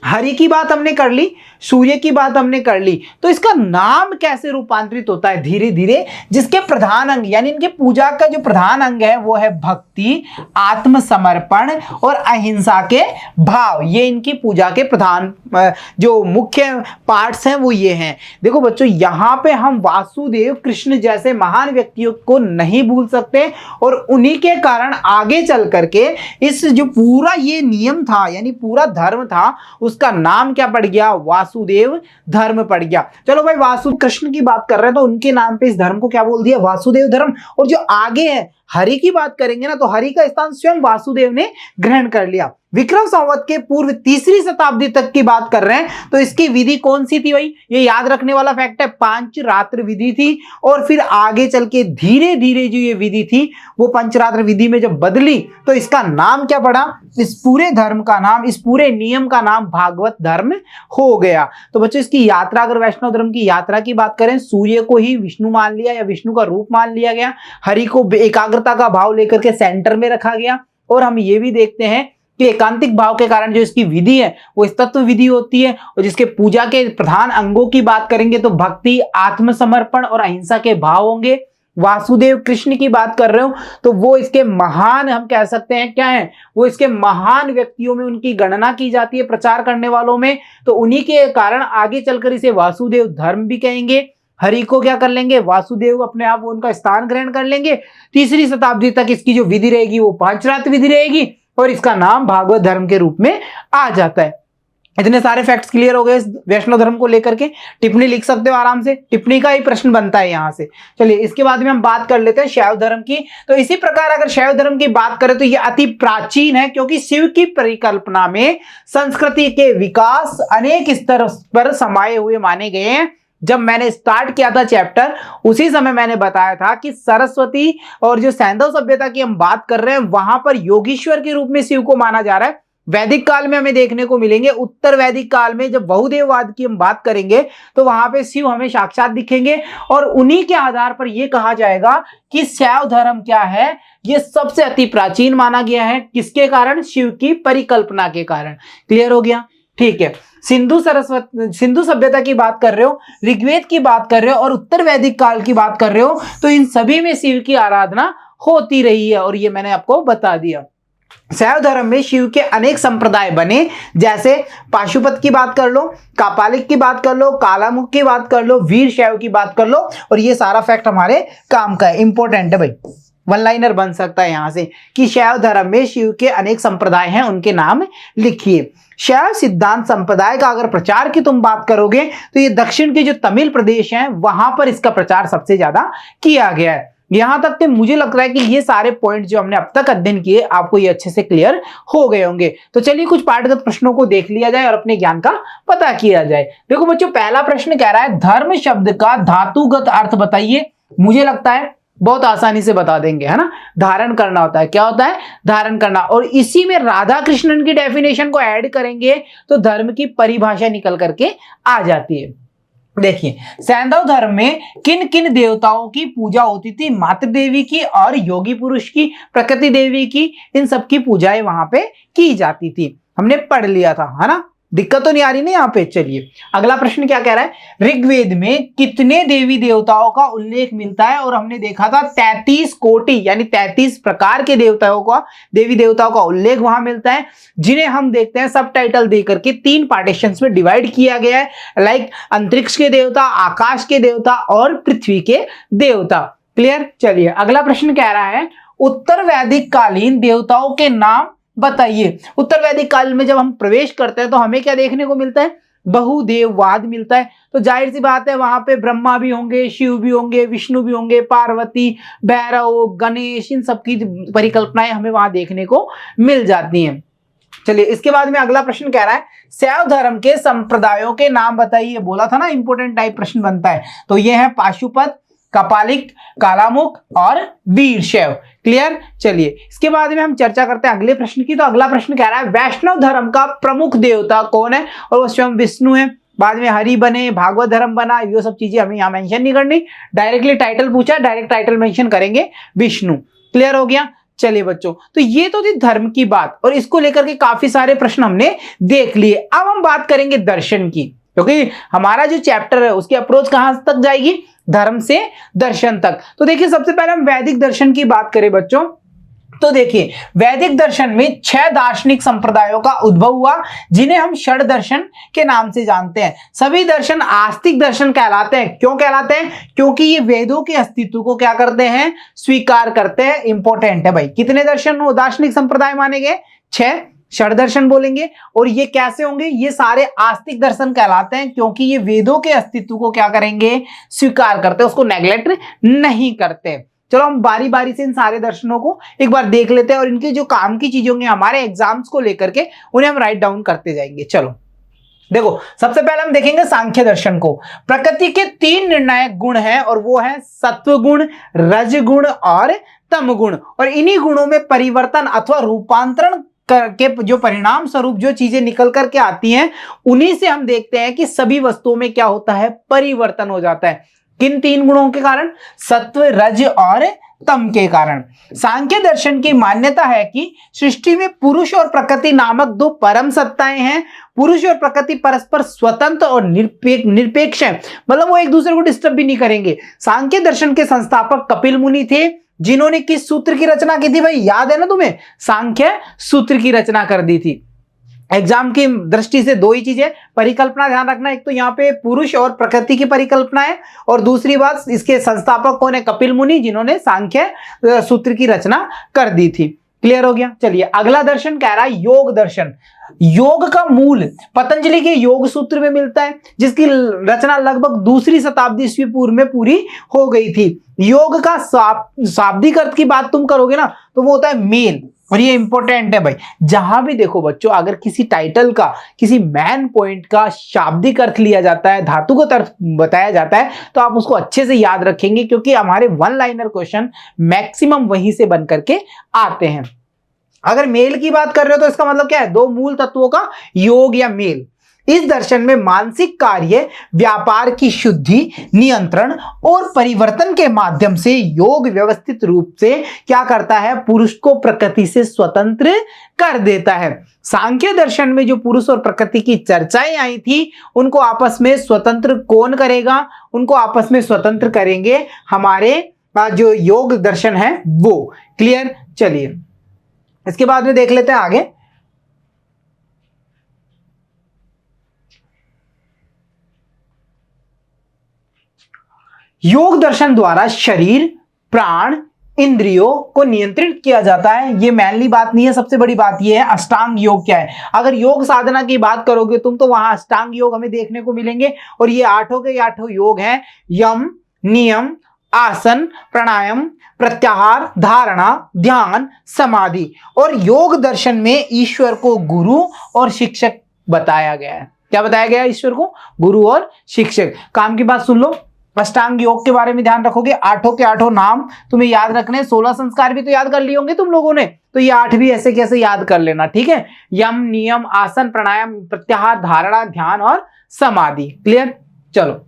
हरि की बात हमने कर ली, सूर्य की बात हमने कर ली, तो इसका नाम कैसे रूपांतरित होता है धीरे धीरे, जिसके प्रधान अंग यानी इनके पूजा का जो प्रधान अंग है वो है भक्ति, आत्मसमर्पण और अहिंसा के भाव। ये इनकी पूजा के प्रधान जो मुख्य पार्ट्स हैं वो ये हैं। देखो बच्चों, यहाँ पे हम वासुदेव कृष्ण जैसे महान व्यक्तियों को नहीं भूल सकते, और उन्हीं के कारण आगे चल करके इस जो पूरा ये नियम था यानी पूरा धर्म था उसका नाम क्या पड़ गया, वासुदेव धर्म पड़ गया। चलो भाई, वासु कृष्ण की बात कर रहे हैं तो उनके नाम पे इस धर्म को क्या बोल दिया, वासुदेव धर्म। और जो आगे है हरि की बात करेंगे ना, तो हरि का स्थान स्वयं वासुदेव ने ग्रहण कर लिया। विक्रम संवत के पूर्व तीसरी शताब्दी तक की बात कर रहे हैं, तो इसकी विधि कौन सी थी भाई, ये याद रखने वाला फैक्ट है, पंचरात्र विधि थी। और फिर आगे चल के धीरे धीरे जो ये विधि थी वो पंचरात्र विधि में जब बदली, तो इसका नाम क्या पड़ा, इस पूरे धर्म का नाम, इस पूरे नियम का नाम भागवत धर्म हो गया। तो बच्चों इसकी यात्रा, अगर वैष्णव धर्म की यात्रा की बात करें, सूर्य को ही विष्णु मान लिया या विष्णु का रूप मान लिया गया, हरि को एकाग्रता का भाव लेकर के सेंटर में रखा गया। और हम ये भी देखते हैं कि एकांतिक भाव के कारण जो इसकी विधि है वो तत्व विधि होती है, और जिसके पूजा के प्रधान अंगों की बात करेंगे तो भक्ति, आत्मसमर्पण और अहिंसा के भाव होंगे। वासुदेव कृष्ण की बात कर रहे हो तो वो इसके महान, हम कह सकते हैं क्या है, वो इसके महान व्यक्तियों में उनकी गणना की जाती है, प्रचार करने वालों में। तो उन्हीं के कारण आगे चलकर इसे वासुदेव धर्म भी कहेंगे। हरि को क्या कर लेंगे, वासुदेव अपने आप उनका स्थान ग्रहण कर लेंगे। तीसरी शताब्दी तक इसकी जो विधि रहेगी वो पांचरात्र विधि रहेगी, और इसका नाम भागवत धर्म के रूप में आ जाता है। इतने सारे फैक्ट्स क्लियर हो गए वैष्णव धर्म को लेकर के। टिप्पणी लिख सकते हो आराम से, टिप्पणी का ही प्रश्न बनता है यहां से। चलिए इसके बाद में हम बात कर लेते हैं शैव धर्म की। तो इसी प्रकार अगर शैव धर्म की बात करें तो यह अति प्राचीन है, क्योंकि शिव की परिकल्पना में संस्कृति के विकास अनेक स्तर पर समाये हुए माने गए हैं। जब मैंने स्टार्ट किया था चैप्टर, उसी समय मैंने बताया था कि सरस्वती और जो सैंधव सभ्यता की हम बात कर रहे हैं, वहां पर योगीश्वर के रूप में शिव को माना जा रहा है। वैदिक काल में हमें देखने को मिलेंगे, उत्तर वैदिक काल में जब बहुदेववाद की हम बात करेंगे तो वहां पे शिव हमें साक्षात दिखेंगे, और उन्हीं के आधार पर यह कहा जाएगा कि शैव धर्म क्या है, यह सबसे अति प्राचीन माना गया है। किसके कारण, शिव की परिकल्पना के कारण। क्लियर हो गया, ठीक है। सिंधु सभ्यता की बात कर रहे हो, ऋग्वेद की बात कर रहे हो और उत्तर वैदिक काल की बात कर रहे हो, तो इन सभी में शिव की आराधना होती रही है, और ये मैंने आपको बता दिया। शैव धर्म में शिव के अनेक संप्रदाय बने, जैसे पाशुपत की बात कर लो, कापालिक की बात कर लो, कालामुख की बात कर लो, वीर शैव की बात कर लो, और ये सारा फैक्ट हमारे काम का है, इंपॉर्टेंट है भाई। वन लाइनर बन सकता है यहां से कि शैव धर्म में शिव के अनेक संप्रदाय हैं, उनके नाम लिखिए। शैव सिद्धांत संप्रदाय का अगर प्रचार की तुम बात करोगे तो ये दक्षिण के जो तमिल प्रदेश हैं वहां पर इसका प्रचार सबसे ज्यादा किया गया है। यहां तक कि मुझे लग रहा है कि ये सारे पॉइंट जो हमने अब तक अध्ययन किए आपको ये अच्छे से क्लियर हो गए होंगे। तो चलिए कुछ पाठगत प्रश्नों को देख लिया जाए और अपने ज्ञान का पता किया जाए। देखो बच्चों, पहला प्रश्न कह रहा है धर्म शब्द का धातुगत अर्थ बताइए। मुझे लगता है बहुत आसानी से बता देंगे, है ना। धारण करना होता है, क्या होता है, धारण करना। और इसी में राधा कृष्णन की डेफिनेशन को ऐड करेंगे तो धर्म की परिभाषा निकल करके आ जाती है। देखिए, सैंधव धर्म में किन किन देवताओं की पूजा होती थी, मातृ देवी की और योगी पुरुष की, प्रकृति देवी की, इन सब की पूजाएं वहां पे की जाती थी। हमने पढ़ लिया था, है ना। दिक्कत तो नहीं आ रही ना यहाँ पे। चलिए अगला प्रश्न क्या कह रहा है, ऋग्वेद में कितने देवी देवताओं का उल्लेख मिलता है। और हमने देखा था 33 कोटि यानी 33 प्रकार के देवताओं का, देवी देवताओं का उल्लेख वहां मिलता है, जिन्हें हम देखते हैं सब टाइटल देकर के 3 पार्टीशंस में डिवाइड किया गया है, लाइक अंतरिक्ष के देवता, आकाश के देवता और पृथ्वी के देवता। क्लियर। चलिए अगला प्रश्न कह रहा है उत्तर वैदिक कालीन देवताओं के नाम बताइए। उत्तर वैदिक काल में जब हम प्रवेश करते हैं तो हमें क्या देखने को मिलता है, बहुदेववाद मिलता है। तो जाहिर सी बात है वहां पे ब्रह्मा भी होंगे, शिव भी होंगे, विष्णु भी होंगे, पार्वती, भैरव, गणेश, इन सब की परिकल्पनाएं हमें वहां देखने को मिल जाती हैं। चलिए इसके बाद में अगला प्रश्न कह रहा है शैव धर्म के संप्रदायों के नाम बताइए। बोला था ना इंपोर्टेंट टाइप प्रश्न बनता है। तो ये है पाशुपत, कपालिक, कालामुख और वीर शैव। क्लियर। चलिए इसके बाद में हम चर्चा करते हैं अगले प्रश्न की। तो अगला प्रश्न कह रहा है वैष्णव धर्म का प्रमुख देवता कौन है, और वो स्वयं विष्णु है। बाद में हरि बने, भागवत धर्म बना, ये सब चीजें हमें यहाँ मेंशन नहीं करनी, डायरेक्टली टाइटल पूछा, डायरेक्ट टाइटल मेंशन करेंगे, विष्णु। क्लियर हो गया। चलिए बच्चों, तो ये तो थी धर्म की बात, और इसको लेकर के काफी सारे प्रश्न हमने देख लिए। अब हम बात करेंगे दर्शन की, क्योंकि हमारा जो चैप्टर है उसकी अप्रोच कहां तक जाएगी, धर्म से दर्शन तक। तो देखिए सबसे पहले हम वैदिक दर्शन की बात करें बच्चों, तो देखिए वैदिक दर्शन में 6 दार्शनिक संप्रदायों का उद्भव हुआ, जिन्हें हम षड दर्शन के नाम से जानते हैं। सभी दर्शन आस्तिक दर्शन कहलाते हैं। क्यों कहलाते हैं, क्योंकि ये वेदों के अस्तित्व को क्या करते हैं, स्वीकार करते हैं। इंपॉर्टेंट है भाई। कितने दर्शन दार्शनिक संप्रदाय माने गए, 6 षड दर्शन बोलेंगे। और ये कैसे होंगे, ये सारे आस्तिक दर्शन कहलाते हैं, क्योंकि ये वेदों के अस्तित्व को क्या करेंगे, स्वीकार करते हैं, उसको नेग्लेक्ट नहीं करते। चलो हम बारी बारी से इन सारे दर्शनों को एक बार देख लेते हैं और इनके जो काम की चीजें होंगी हमारे एग्जाम्स को लेकर के उन्हें हम राइट डाउन करते जाएंगे। चलो देखो, सबसे पहले हम देखेंगे सांख्य दर्शन को। प्रकृति के 3 निर्णायक गुण हैं और वो है सत्व गुण, रज गुण और तम गुण। और इन्हीं गुणों में परिवर्तन अथवा रूपांतरण के जो परिणाम स्वरूप जो चीजें निकल करके आती हैं, उन्हीं से हम देखते हैं कि सभी वस्तुओं में क्या होता है, परिवर्तन हो जाता है। किन 3 गुणों के कारण? सत्व, रज और तम के कारण। सांख्य दर्शन की मान्यता है कि सृष्टि में पुरुष और प्रकृति नामक 2 परम सत्ताएं हैं। पुरुष और प्रकृति परस्पर स्वतंत्र और निरपेक्ष हैं, मतलब वो एक दूसरे को डिस्टर्ब भी नहीं करेंगे। सांख्य दर्शन के संस्थापक कपिल मुनि थे, जिन्होंने किस सूत्र की रचना की थी भाई? याद है ना तुम्हें? सांख्य सूत्र की रचना कर दी थी। एग्जाम की दृष्टि से 2 ही चीजें, परिकल्पना ध्यान रखना, एक तो यहाँ पे पुरुष और प्रकृति की परिकल्पना है, और दूसरी बात इसके संस्थापक कौन है? कपिल मुनि, जिन्होंने सांख्य सूत्र की रचना कर दी थी। क्लियर हो गया? चलिए अगला दर्शन कह रहा है योग दर्शन। योग का मूल पतंजलि के योग सूत्र में मिलता है, जिसकी रचना लगभग 2री शताब्दी ईस्वी पूर्व में पूरी हो गई थी। योग का शाब्दिक अर्थ की बात तुम करोगे ना तो वो होता है मेल, और ये इंपॉर्टेंट है भाई। जहां भी देखो बच्चों, अगर किसी टाइटल का, किसी मैन पॉइंट का शाब्दिक अर्थ लिया जाता है, धातुगत अर्थ बताया जाता है, तो आप उसको अच्छे से याद रखेंगे, क्योंकि हमारे 1 लाइनर क्वेश्चन मैक्सिमम वहीं से बन करके आते हैं। अगर मेल की बात कर रहे हो तो इसका मतलब क्या है? 2 मूल तत्वों का योग या मेल। इस दर्शन में मानसिक कार्य, व्यापार की शुद्धि, नियंत्रण और परिवर्तन के माध्यम से योग व्यवस्थित रूप से क्या करता है? पुरुष को प्रकृति से स्वतंत्र कर देता है। सांख्य दर्शन में जो पुरुष और प्रकृति की चर्चाएं आई थी, उनको आपस में स्वतंत्र कौन करेगा? उनको आपस में स्वतंत्र करेंगे हमारे जो योग दर्शन है वो। क्लियर? चलिए इसके बाद में देख लेते हैं आगे। योग दर्शन द्वारा शरीर, प्राण, इंद्रियों को नियंत्रित किया जाता है। ये मेनली बात नहीं है, सबसे बड़ी बात ये है अष्टांग योग क्या है। अगर योग साधना की बात करोगे तुम तो वहां अष्टांग योग हमें देखने को मिलेंगे, और ये 8 के 8 योग हैं। यम, नियम, आसन, प्राणायाम, प्रत्याहार, धारणा, ध्यान, समाधि। और योग दर्शन में ईश्वर को गुरु और शिक्षक बताया गया है। क्या बताया गया है? ईश्वर को गुरु और शिक्षक। काम की बात सुन लो, अष्टांग योग के बारे में ध्यान रखोगे। 8 के 8 नाम तुम्हें याद रखने। 16 संस्कार भी तो याद कर लिए होंगे तुम लोगों ने, तो ये 8 भी ऐसे कैसे याद कर लेना, ठीक है। यम, नियम, आसन, प्राणायाम, प्रत्याहार, धारणा, ध्यान और समाधि। क्लियर? चलो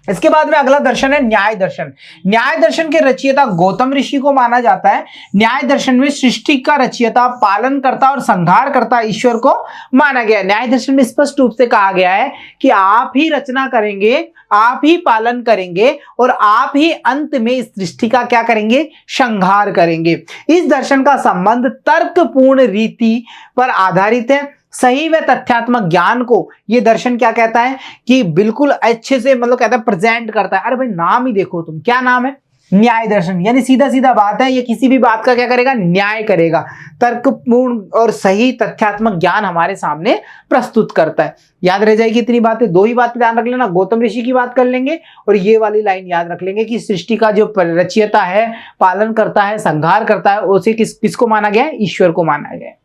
इसके बाद में अगला दर्शन है न्याय दर्शन। न्याय दर्शन के रचयिता गौतम ऋषि को माना जाता है। न्याय दर्शन में सृष्टि का रचयिता, पालनकर्ता और संहारकर्ता ईश्वर को माना गया है। न्याय दर्शन में स्पष्ट रूप से कहा गया है कि आप ही रचना करेंगे, आप ही पालन करेंगे और आप ही अंत में इस सृष्टि का क्या करेंगे? संहार करेंगे। इस दर्शन का संबंध तर्कपूर्ण रीति पर आधारित है। सही व तथ्यात्मक ज्ञान को ये दर्शन क्या कहता है कि बिल्कुल अच्छे से मतलब कहता है प्रेजेंट करता है। अरे भाई नाम ही देखो तुम, क्या नाम है? न्याय दर्शन। यानी सीधा सीधा बात है, ये किसी भी बात का क्या करेगा? न्याय करेगा। तर्कपूर्ण और सही तथ्यात्मक ज्ञान हमारे सामने प्रस्तुत करता है। याद रह जाएगी इतनी बातें, 2 ही बात ध्यान रख लेना। गौतम ऋषि की बात कर लेंगे और ये वाली लाइन याद रख लेंगे कि सृष्टि का जो रचयिता है, पालन करता है, संहार करता है, उसे किसको माना गया है? ईश्वर को माना गया है।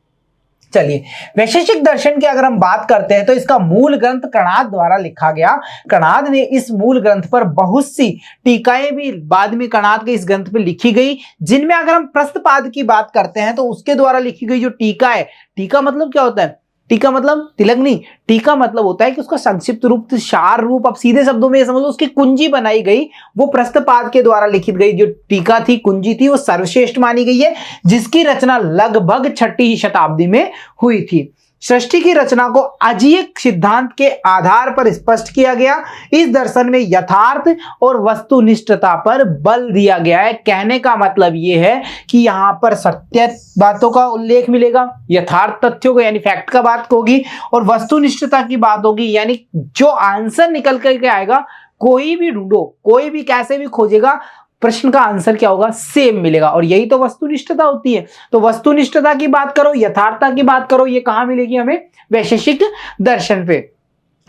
चलिए वैशेषिक दर्शन की अगर हम बात करते हैं तो इसका मूल ग्रंथ कणाद द्वारा लिखा गया। कणाद ने इस मूल ग्रंथ पर बहुत सी टीकाएं भी बाद में कणाद के इस ग्रंथ पर लिखी गई, जिनमें अगर हम प्रस्तपाद की बात करते हैं तो उसके द्वारा लिखी गई जो टीका है, टीका मतलब क्या होता है? टीका मतलब तिलक नहीं, टीका मतलब होता है कि उसका संक्षिप्त रूप, सार रूप, अब सीधे शब्दों में ये समझ लो उसकी कुंजी बनाई गई। वो प्रस्तपाद के द्वारा लिखित गई जो टीका थी, कुंजी थी, वो सर्वश्रेष्ठ मानी गई है, जिसकी रचना लगभग 6ठी शताब्दी में हुई थी। सृष्टि की रचना को अजीय सिद्धांत के आधार पर स्पष्ट किया गया। इस दर्शन में यथार्थ और वस्तुनिष्ठता पर बल दिया गया है। कहने का मतलब यह है कि यहां पर सत्य बातों का उल्लेख मिलेगा, यथार्थ तथ्यों को यानी फैक्ट का बात होगी, और वस्तुनिष्ठता की बात होगी, यानी जो आंसर निकल करके आएगा, कोई भी ढूंढो, कोई भी कैसे भी खोजेगा, प्रश्न का आंसर क्या होगा? सेम मिलेगा। और यही तो वस्तुनिष्ठता होती है। तो वस्तुनिष्ठता की बात करो, यथार्थता की बात करो, ये कहां मिलेगी हमें? वैशेषिक दर्शन पे।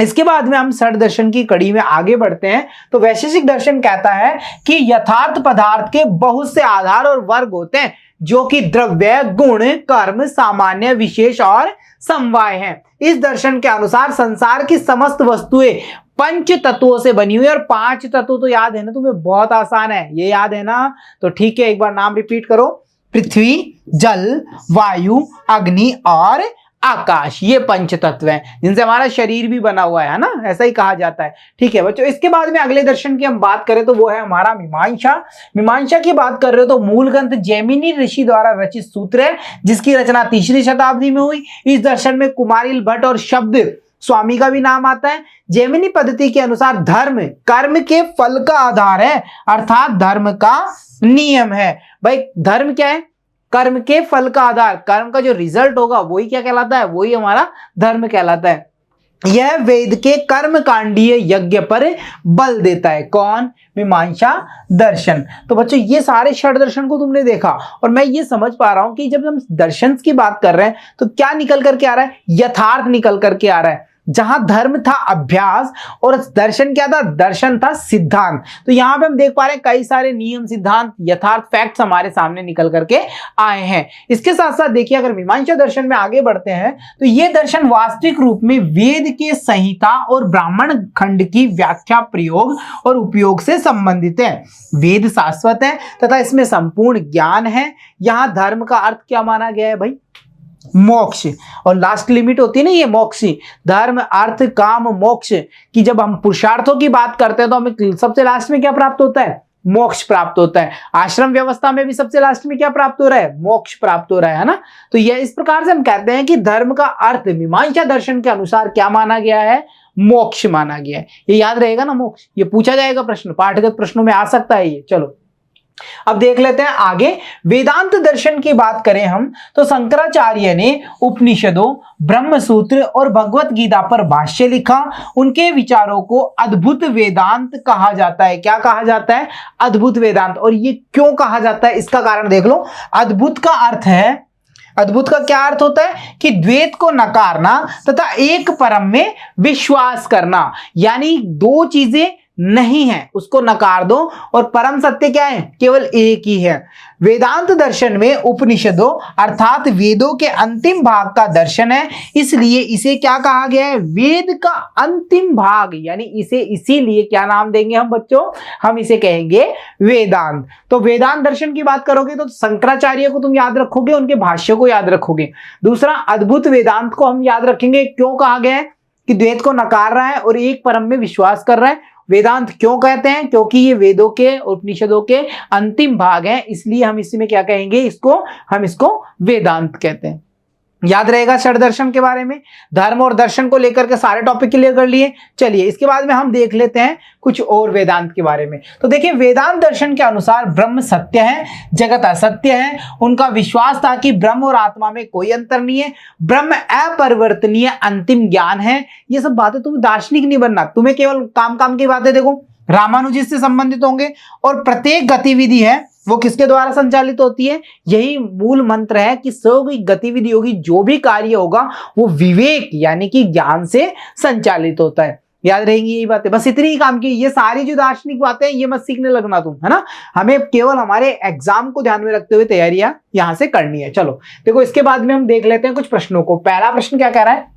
इसके बाद में हम षड दर्शन की कड़ी में आगे बढ़ते हैं। तो वैशेषिक दर्शन कहता है कि यथार्थ पदार्थ के बहुत से आधार और वर्ग होते हैं जो कि द्रव्य, गुण, कर्म, सामान्य, विशेष और समवाय हैं। इस दर्शन के अनुसार संसार की समस्त वस्तुएं पंच तत्वों से बनी हुई, और 5 तत्व तो याद है ना तुम्हें, बहुत आसान है, ये याद है ना, तो ठीक है, एक बार नाम रिपीट करो। पृथ्वी, जल, वायु, अग्नि और आकाश, ये पंच तत्व हैं जिनसे हमारा शरीर भी बना हुआ है ना, ऐसा ही कहा जाता है। ठीक है बच्चों, इसके बाद में अगले दर्शन की हम बात करें तो वो है हमारा मीमांसा। मीमांसा की बात कर रहे हो तो मूल ग्रंथ जैमिनी ऋषि द्वारा रचित सूत्र है जिसकी रचना 3री शताब्दी में हुई। इस दर्शन में कुमारिल भट्ट और शब्द स्वामी का भी नाम आता है। जैमिनी पद्धति के अनुसार धर्म कर्म के फल का आधार है, अर्थात धर्म का नियम है। भाई धर्म क्या है? कर्म के फल का आधार, कर्म का जो रिजल्ट होगा वही क्या कहलाता है? वही हमारा धर्म कहलाता है। यह वेद के कर्म कांडीय यज्ञ पर बल देता है। कौन? मीमांसा दर्शन। तो बच्चों ये सारे षड दर्शन को तुमने देखा, और मैं ये समझ पा रहा हूं कि जब हम दर्शन की बात कर रहे हैं तो क्या निकल करके आ रहा है? यथार्थ निकल करके आ रहा है। जहां धर्म था अभ्यास और दर्शन क्या था? दर्शन था सिद्धांत। तो यहां पे हम देख पा रहे हैं कई सारे नियम, सिद्धांत, यथार्थ फैक्ट्स हमारे सामने निकल करके आए हैं। इसके साथ साथ देखिए, अगर मीमांसा दर्शन में आगे बढ़ते हैं तो ये दर्शन वास्तविक रूप में वेद के संहिता और ब्राह्मण खंड की व्याख्या, प्रयोग और उपयोग से संबंधित है। वेद शाश्वत है तथा इसमें संपूर्ण ज्ञान है। यहां धर्म का अर्थ क्या माना गया है भाई? मोक्ष। और लास्ट लिमिट होती है ना ये मोक्ष, धर्म अर्थ काम मोक्ष की। जब हम पुरुषार्थों की बात करते हैं तो हमें सबसे लास्ट में क्या प्राप्त होता है? मोक्ष प्राप्त होता है। आश्रम व्यवस्था में भी सबसे लास्ट में क्या प्राप्त हो रहा है? मोक्ष प्राप्त हो रहा है ना। तो यह इस प्रकार से हम कहते हैं कि धर्म का अर्थ मीमांसा दर्शन के अनुसार क्या माना गया है? मोक्ष माना गया है। ये याद रहेगा ना मोक्ष, ये पूछा जाएगा प्रश्न, पाठ्यगत प्रश्नों में आ सकता है ये। चलो अब देख लेते हैं आगे। वेदांत दर्शन की बात करें हम तो शंकराचार्य ने उपनिषदों, ब्रह्मसूत्र और भगवत गीता पर भाष्य लिखा। उनके विचारों को अद्भुत वेदांत कहा जाता है। क्या कहा जाता है? अद्भुत वेदांत। और ये क्यों कहा जाता है इसका कारण देख लो। अद्भुत का अर्थ है, अद्भुत का क्या अर्थ होता है? कि द्वैत को नकारना तथा एक परम में विश्वास करना, यानी दो चीजें नहीं है उसको नकार दो, और परम सत्य क्या है? केवल एक ही है। वेदांत दर्शन में उपनिषदों अर्थात वेदों के अंतिम भाग का दर्शन है, इसलिए इसे क्या कहा गया है? वेद का अंतिम भाग, यानी इसे इसीलिए क्या नाम देंगे हम बच्चों? हम इसे कहेंगे वेदांत। तो वेदांत दर्शन की बात करोगे तो शंकराचार्य को तुम याद रखोगे, उनके भाष्य को याद रखोगे। दूसरा अद्भुत वेदांत को हम याद रखेंगे। क्यों कहा गया है? कि द्वैत को नकार रहा है और एक परम में विश्वास कर रहा है। वेदांत क्यों कहते हैं? क्योंकि ये वेदों के, उपनिषदों के अंतिम भाग हैं, इसलिए हम इसी में क्या कहेंगे? हम इसको वेदांत कहते हैं। याद रहेगा षड दर्शन के बारे में। धर्म और दर्शन को लेकर के सारे टॉपिक क्लियर कर लिए। चलिए इसके बाद में हम देख लेते हैं कुछ और वेदांत के बारे में। तो देखिए वेदांत दर्शन के अनुसार ब्रह्म सत्य है, जगत असत्य है। उनका विश्वास था कि ब्रह्म और आत्मा में कोई अंतर नहीं है, ब्रह्म अपरिवर्तनीय अंतिम ज्ञान है। ये सब बातें, तुम्हें दार्शनिक नहीं बनना, तुम्हें केवल काम की बातें देखो, रामानुजी से संबंधित होंगे। और प्रत्येक गतिविधि है वो किसके द्वारा संचालित होती है? यही मूल मंत्र है कि सभी गतिविधि होगी, जो भी कार्य होगा वो विवेक यानी कि ज्ञान से संचालित होता है। याद रहेंगी यही बातें, बस इतनी ही काम की। ये सारी जो दार्शनिक बातें हैं ये मत सीखने लगना तुम, है ना। हमें केवल हमारे एग्जाम को ध्यान में रखते हुए तैयारियां यहां से करनी है। चलो देखो इसके बाद में हम देख लेते हैं कुछ प्रश्नों को। पहला प्रश्न क्या कह रहा है?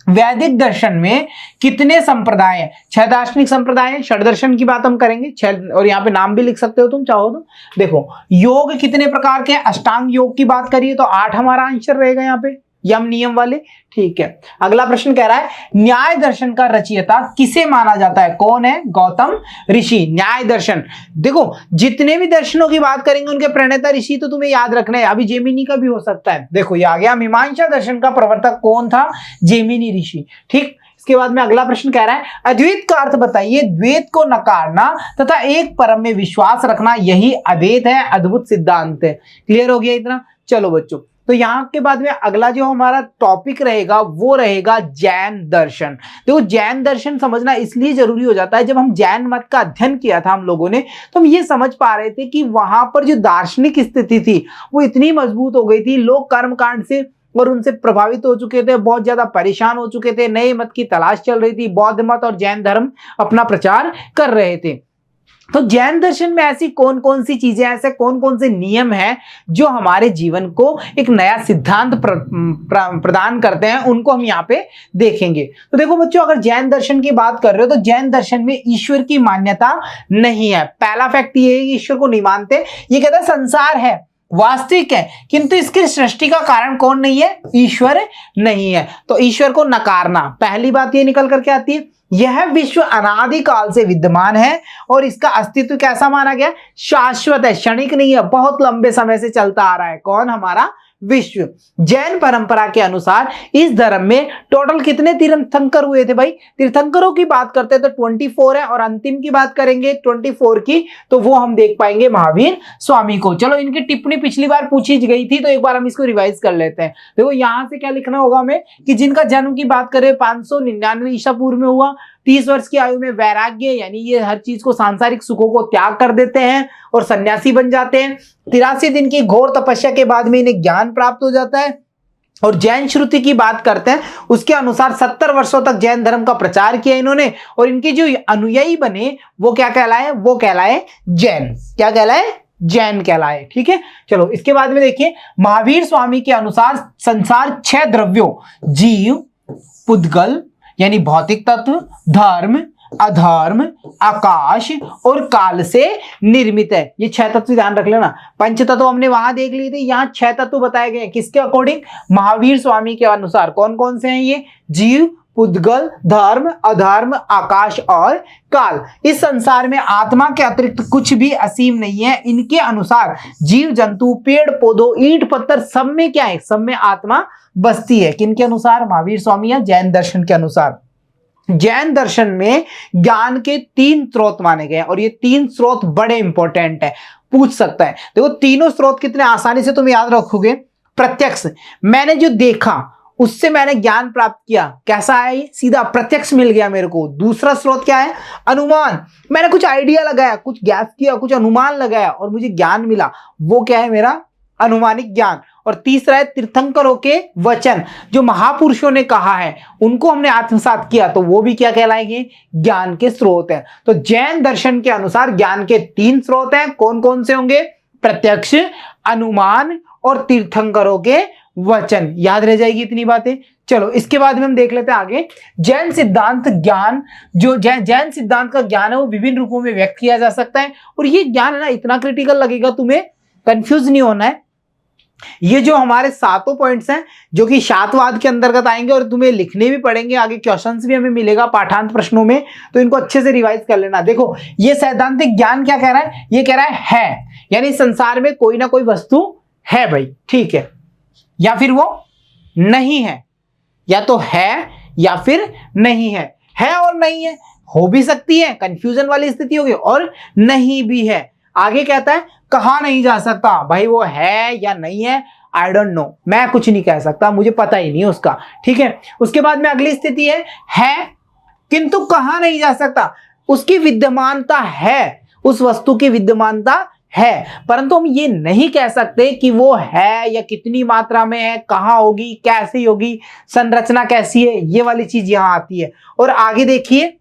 वैदिक दर्शन में कितने संप्रदाय हैं? 6 दार्शनिक संप्रदाय हैं। षड दर्शन की बात हम करेंगे 6, और यहाँ पे नाम भी लिख सकते हो तुम चाहो तो। देखो योग कितने प्रकार के? अष्टांग योग की बात करिए तो 8 हमारा आंसर रहेगा यहाँ पे, यम नियम वाले। ठीक है, अगला प्रश्न कह रहा है न्याय दर्शन का रचयिता किसे माना जाता है? कौन है? गौतम ऋषि। न्याय दर्शन, देखो जितने भी दर्शनों की बात करेंगे उनके प्रणेता ऋषि तो तुम्हें याद रखना है। अभी जेमिनी का भी हो सकता है। देखो ये आ गया, मीमांसा दर्शन का प्रवर्तक कौन था? जेमिनी ऋषि। ठीक, इसके बाद में अगला प्रश्न कह रहा है अद्वैत का अर्थ बताइए। द्वैत को नकारना तथा एक परम में विश्वास रखना, यही अद्वैत है, अद्भुत सिद्धांत है। क्लियर हो गया इतना? चलो बच्चों, तो यहां के बाद में अगला जो हमारा टॉपिक रहेगा वो रहेगा जैन दर्शन। देखो जैन दर्शन समझना इसलिए जरूरी हो जाता है, जब हम जैन मत का अध्ययन किया था हम लोगों ने, तो हम ये समझ पा रहे थे कि वहां पर जो दार्शनिक स्थिति थी वो इतनी मजबूत हो गई थी, लोग कर्मकांड से और उनसे प्रभावित हो चुके थे, बहुत ज्यादा परेशान हो चुके थे, नए मत की तलाश चल रही थी, बौद्ध मत और जैन धर्म अपना प्रचार कर रहे थे। तो जैन दर्शन में ऐसी कौन कौन सी चीजें, ऐसे कौन कौन से नियम हैं जो हमारे जीवन को एक नया सिद्धांत प्रदान करते हैं, उनको हम यहाँ पे देखेंगे। तो देखो बच्चों, अगर जैन दर्शन की बात कर रहे हो तो जैन दर्शन में ईश्वर की मान्यता नहीं है। पहला फैक्ट ये है कि ईश्वर को नहीं मानते। ये कहता है संसार है, वास्तविक है, किंतु इसकी सृष्टि का कारण कौन नहीं है? ईश्वर नहीं है। तो ईश्वर को नकारना, पहली बात ये निकल करके आती है। यह विश्व अनादि काल से विद्यमान है और इसका अस्तित्व कैसा माना गया? शाश्वत है, क्षणिक नहीं है, बहुत लंबे समय से चलता आ रहा है। कौन? हमारा विश्व। जैन परंपरा के अनुसार इस धर्म में टोटल कितने तीर्थंकर हुए थे भाई? तीर्थंकरों की बात करते हैं तो 24 है, और अंतिम की बात करेंगे 24 की, तो वो हम देख पाएंगे महावीर स्वामी को। चलो, इनकी टिप्पणी पिछली बार पूछी गई थी, तो एक बार हम इसको रिवाइज कर लेते हैं। देखो यहां से क्या लिखना होगा हमें कि जिनका जन्म की बात करें 599 ईसा पूर्व में हुआ, 30 वर्ष की आयु में वैराग्य, यानी ये हर चीज को, सांसारिक सुखों को त्याग कर देते हैं और सन्यासी बन जाते हैं। 83 दिन की घोर तपस्या के बाद में इन्हें ज्ञान प्राप्त हो जाता है। और जैन श्रुति की बात करते हैं, उसके अनुसार 70 वर्षों तक जैन धर्म का प्रचार किया इन्होंने, और इनके जो अनुयायी बने वो क्या कहलाए? वो कहलाए जैन। क्या कहलाए? जैन कहलाए। ठीक है, चलो इसके बाद में देखिए, महावीर स्वामी के अनुसार संसार 6 द्रव्यों, जीव, पुद्गल यानी भौतिक तत्व, धर्म, अधर्म, आकाश और काल से निर्मित है। ये 6 तत्व ध्यान रख लेना। पंच तत्व हमने वहां देख लिए थे, यहाँ 6 तत्व बताए गए हैं। किसके अकॉर्डिंग? महावीर स्वामी के अनुसार। कौन कौन से हैं ये? जीव, पुद्गल, धर्म, अधर्म, आकाश और काल। इस संसार में आत्मा के अतिरिक्त कुछ भी असीम नहीं है। इनके अनुसार जीव जंतु, पेड़ पौधों, ईंट पत्थर, सब में क्या है? सब में आत्मा बसती है। किनके अनुसार? महावीर स्वामी या जैन दर्शन के अनुसार। जैन दर्शन में ज्ञान के 3 स्रोत माने गए, और ये 3 स्रोत बड़े इंपॉर्टेंट है, पूछ सकता है। देखो तीनों स्रोत कितने आसानी से तुम याद रखोगे। प्रत्यक्ष, मैंने जो देखा उससे मैंने ज्ञान प्राप्त किया। कैसा है ये? सीधा प्रत्यक्ष मिल गया मेरे को। दूसरा स्रोत क्या है? अनुमान, मैंने कुछ आइडिया लगाया, कुछ गैस किया, कुछ अनुमान लगाया और मुझे ज्ञान मिला। वो क्या है? मेरा अनुमानिक ज्ञान। और तीसरा है तीर्थंकरों के वचन, जो महापुरुषों ने कहा है उनको हमने आत्मसात किया, तो वो भी क्या कहलाएंगे? ज्ञान के स्रोत हैं। तो जैन दर्शन के अनुसार ज्ञान के 3 स्रोत हैं। कौन कौन से होंगे? प्रत्यक्ष, अनुमान और तीर्थंकरों के वचन। याद रह जाएगी इतनी बातें। चलो इसके बाद में हम देख लेते हैं आगे। जैन सिद्धांत ज्ञान, जो जैन सिद्धांत का ज्ञान है वो विभिन्न रूपों में व्यक्त किया जा सकता है। और ये ज्ञान है ना, इतना क्रिटिकल लगेगा, तुम्हें कंफ्यूज नहीं होना है। ये जो हमारे 7 पॉइंट्स हैं जो कि शातवाद के अंतर्गत आएंगे और तुम्हें लिखने भी पड़ेंगे, आगे क्वेश्चंस भी हमें मिलेगा पाठांत प्रश्नों में, तो इनको अच्छे से रिवाइज कर लेना। देखो ये सैद्धांतिक ज्ञान क्या कह रहा है? ये कह रहा है यानी संसार में कोई ना कोई वस्तु है भाई, ठीक है, या फिर वो नहीं है, या तो है या फिर नहीं है और नहीं है, हो भी सकती है, कंफ्यूजन वाली स्थिति होगी, और नहीं भी है। आगे कहता है कहा नहीं जा सकता भाई वो है या नहीं है, आई डोंट नो, मैं कुछ नहीं कह सकता, मुझे पता ही नहीं उसका। ठीक है, उसके बाद में अगली स्थिति है किंतु कहा नहीं जा सकता। उसकी विद्यमानता है, उस वस्तु की विद्यमानता है, परंतु हम ये नहीं कह सकते कि वो है या कितनी मात्रा में है, कहाँ होगी, कैसी होगी, संरचना कैसी है, ये वाली चीज यहां आती है। और आगे देखिए,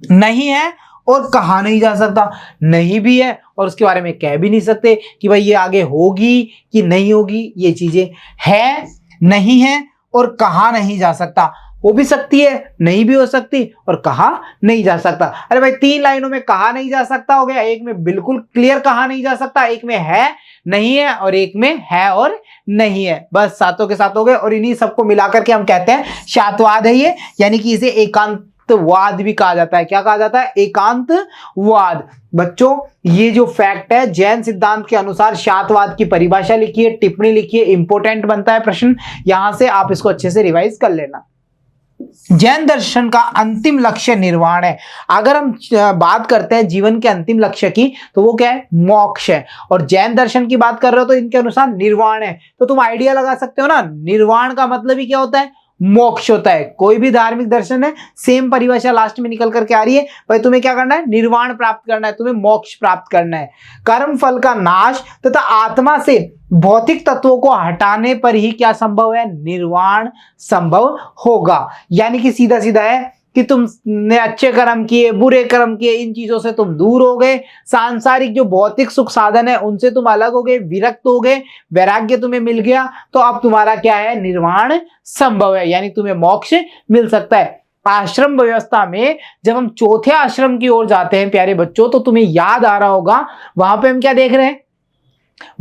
नहीं है और कहा नहीं जा सकता, नहीं भी है और उसके बारे में कह भी नहीं सकते कि भाई ये आगे होगी कि नहीं होगी। ये चीजें है, नहीं है और कहा नहीं जा सकता, हो भी सकती है, नहीं भी हो सकती और कहा नहीं जा सकता। अरे भाई 3 लाइनों में कहा नहीं जा सकता हो गया, एक में बिल्कुल क्लियर कहा नहीं जा सकता, एक में है नहीं है और एक में है और नहीं है। बस 7 के 7 हो गए, और इन्हीं सबको मिलाकर के हम कहते हैं शातवाद है ये, यानी कि इसे एकांतवाद भी कहा जाता है। क्या कहा जाता है? एकांतवाद। बच्चों ये जो फैक्ट है, जैन सिद्धांत के अनुसार शातवाद की परिभाषा लिखिए, टिप्पणी लिखिए, इंपोर्टेंट बनता है प्रश्न, यहां से आप इसको अच्छे से रिवाइज कर लेना। जैन दर्शन का अंतिम लक्ष्य निर्वाण है। अगर हम बात करते हैं जीवन के अंतिम लक्ष्य की, तो वो क्या है? मोक्ष है। और जैन दर्शन की बात कर रहे हो तो इनके अनुसार निर्वाण है। तो तुम आइडिया लगा सकते हो ना, निर्वाण का मतलब ही क्या होता है? मोक्ष होता है। कोई भी धार्मिक दर्शन है, सेम परिभाषा लास्ट में निकल करके आ रही है, भाई तुम्हें क्या करना है, निर्वाण प्राप्त करना है, तुम्हें मोक्ष प्राप्त करना है। कर्म फल का नाश तथा आत्मा से भौतिक तत्वों को हटाने पर ही क्या संभव है, निर्वाण संभव होगा। यानी कि सीधा सीधा है कि तुमने अच्छे कर्म किए, बुरे कर्म किए, इन चीजों से तुम दूर हो गए, सांसारिक जो भौतिक सुख साधन है उनसे तुम अलग हो गए, विरक्त हो गए, वैराग्य तुम्हें मिल गया, तो अब तुम्हारा क्या है, निर्वाण संभव है, यानी तुम्हें मोक्ष मिल सकता है। आश्रम व्यवस्था में जब हम चौथे आश्रम की ओर जाते हैं प्यारे बच्चों, तो तुम्हें याद आ रहा होगा वहां पे हम क्या देख रहे हैं,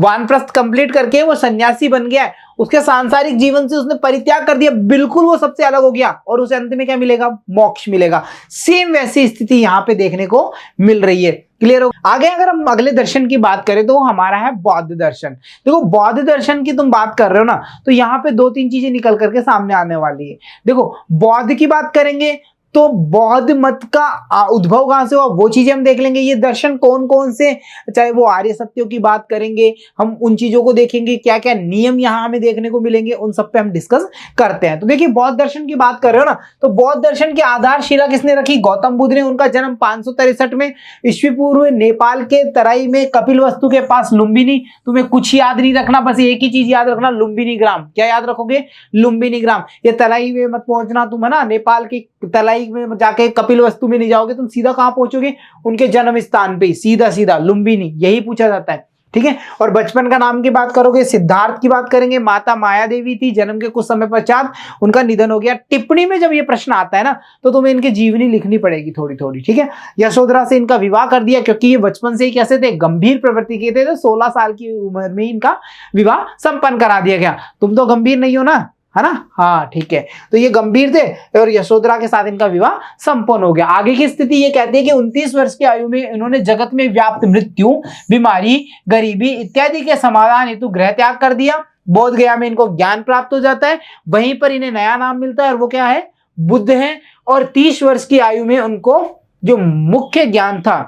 वानप्रस्थ कंप्लीट करके वो सन्यासी बन गया है, उसके सांसारिक जीवन से उसने परित्याग कर दिया, बिल्कुल वो सबसे अलग हो गया, और उसे अंत में क्या मिलेगा, मोक्ष मिलेगा। सेम वैसी स्थिति यहां पे देखने को मिल रही है। क्लियर हो? आगे अगर हम अगले दर्शन की बात करें तो हमारा है बौद्ध दर्शन। देखो बौद्ध दर्शन की तुम बात कर रहे हो ना, तो यहाँ पे दो तीन चीजें निकल करके सामने आने वाली है। देखो बौद्ध की बात करेंगे तो बौद्ध मत का उद्भव कहां से हुआ, वो चीजें हम देख लेंगे। ये दर्शन कौन कौन से, चाहे वो आर्य सत्यों की बात करेंगे, हम उन चीजों को देखेंगे, क्या क्या नियम यहां हमें देखने को मिलेंगे, उन सब पे हम डिस्कस करते हैं। तो देखिए बौद्ध दर्शन की बात कर रहे हो ना, तो बौद्ध दर्शन की आधारशिला किसने रखी, गौतम बुद्ध ने। उनका जन्म 563 में ईस्वी पूर्व नेपाल के तराई में कपिलवस्तु के पास लुम्बिनी। तुम्हें कुछ याद नहीं रखना, बस एक ही चीज याद रखना, लुम्बिनी ग्राम। क्या याद रखोगे, लुम्बिनी ग्राम। ये तराई में मत पहुंचना तुम, है ना, नेपाल की तराई में जाके कपिलवस्तु में नहीं जाओगे, तुम सीधा कहां पहुंचोगे, उनके जन्म स्थान पे, सीधा सीधा लुम्बिनी, यही पूछा जाता है। ठीक है। और बचपन का नाम की बात करोगे, सिद्धार्थ की बात करेंगे, माता माया देवी थी, जन्म के कुछ समय पश्चात उनका निधन हो गया। टिप्पणी में जब ये प्रश्न आता है ना, तो तुम्हें इनकी जीवनी लिखनी पड़ेगी थोड़ी थोड़ी। ठीक है। यशोधरा से इनका विवाह कर दिया, क्योंकि ये बचपन से ही कैसे थे, गंभीर प्रवृत्ति के थे, तो 16 साल की उम्र में इनका विवाह संपन्न करा दिया गया। तुम तो गंभीर नहीं हो ना, है ना, हाँ ठीक है। तो ये गंभीर थे और यशोधरा के साथ इनका विवाह संपन्न हो गया। आगे की स्थिति ये कहती है कि 29 वर्ष की आयु में इन्होंने जगत में व्याप्त मृत्यु, बीमारी, गरीबी इत्यादि के समाधान हेतु गृह त्याग कर दिया। बोध गया में इनको ज्ञान प्राप्त हो जाता है, वहीं पर इन्हें नया नाम मिलता है और वो क्या है, बुद्ध है। और 30 वर्ष की आयु में उनको जो मुख्य ज्ञान था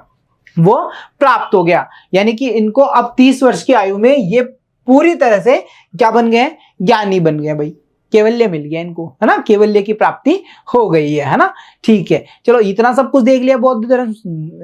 वो प्राप्त हो गया। यानी कि इनको अब 30 वर्ष की आयु में ये पूरी तरह से क्या बन गए, ज्ञानी बन गए भाई, केवल्य मिल गया इनको, है ना, केवल्य की प्राप्ति हो गई है ना। ठीक है, चलो इतना सब कुछ देख लिया बौद्ध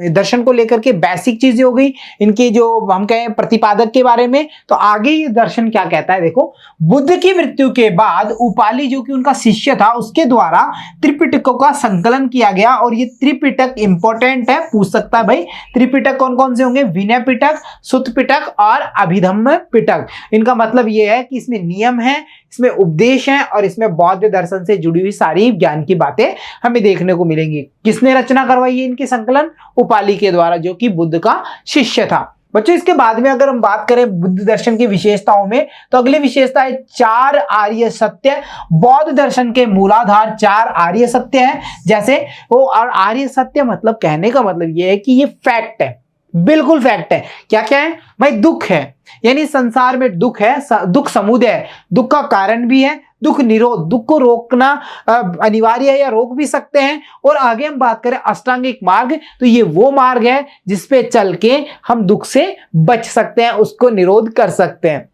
दर्शन को लेकर के, बेसिक चीजें हो गई इनके जो हम कहें प्रतिपादक के बारे में। तो आगे ये दर्शन क्या कहता है, देखो, बुद्ध की मृत्यु के बाद उपाली जो कि उनका शिष्य था, उसके द्वारा त्रिपिटकों का संकलन किया गया। और ये त्रिपिटक इंपॉर्टेंट है, पूछ सकता है भाई, त्रिपिटक कौन कौन से होंगे, विनय पिटक, सुत्त पिटक और अभिधम्म पिटक। इनका मतलब ये है कि इसमें नियम है, इसमें उपदेश है और इसमें बौद्ध दर्शन से जुड़ी हुई सारी ज्ञान की बातें हमें देखने को मिलेंगी। किसने रचना करवाई है इनकी संकलन, उपाली के द्वारा, जो कि बुद्ध का शिष्य था। बच्चों इसके बाद में अगर हम बात करें बुद्ध दर्शन की विशेषताओं में, तो अगली विशेषता है 4 आर्य सत्य। बौद्ध दर्शन के मूलाधार 4 आर्य सत्य हैं। जैसे वो, और आर्य सत्य मतलब, कहने का मतलब ये है कि ये फैक्ट है, बिल्कुल फैक्ट है। क्या क्या है भाई, दुख है, यानी संसार में दुख है, दुख समुदय है, दुख का कारण भी है, दुख निरोध, दुख को रोकना अनिवार्य है या रोक भी सकते हैं। और आगे हम बात करें अष्टांगिक मार्ग, तो ये वो मार्ग है जिसपे चल के हम दुख से बच सकते हैं, उसको निरोध कर सकते हैं।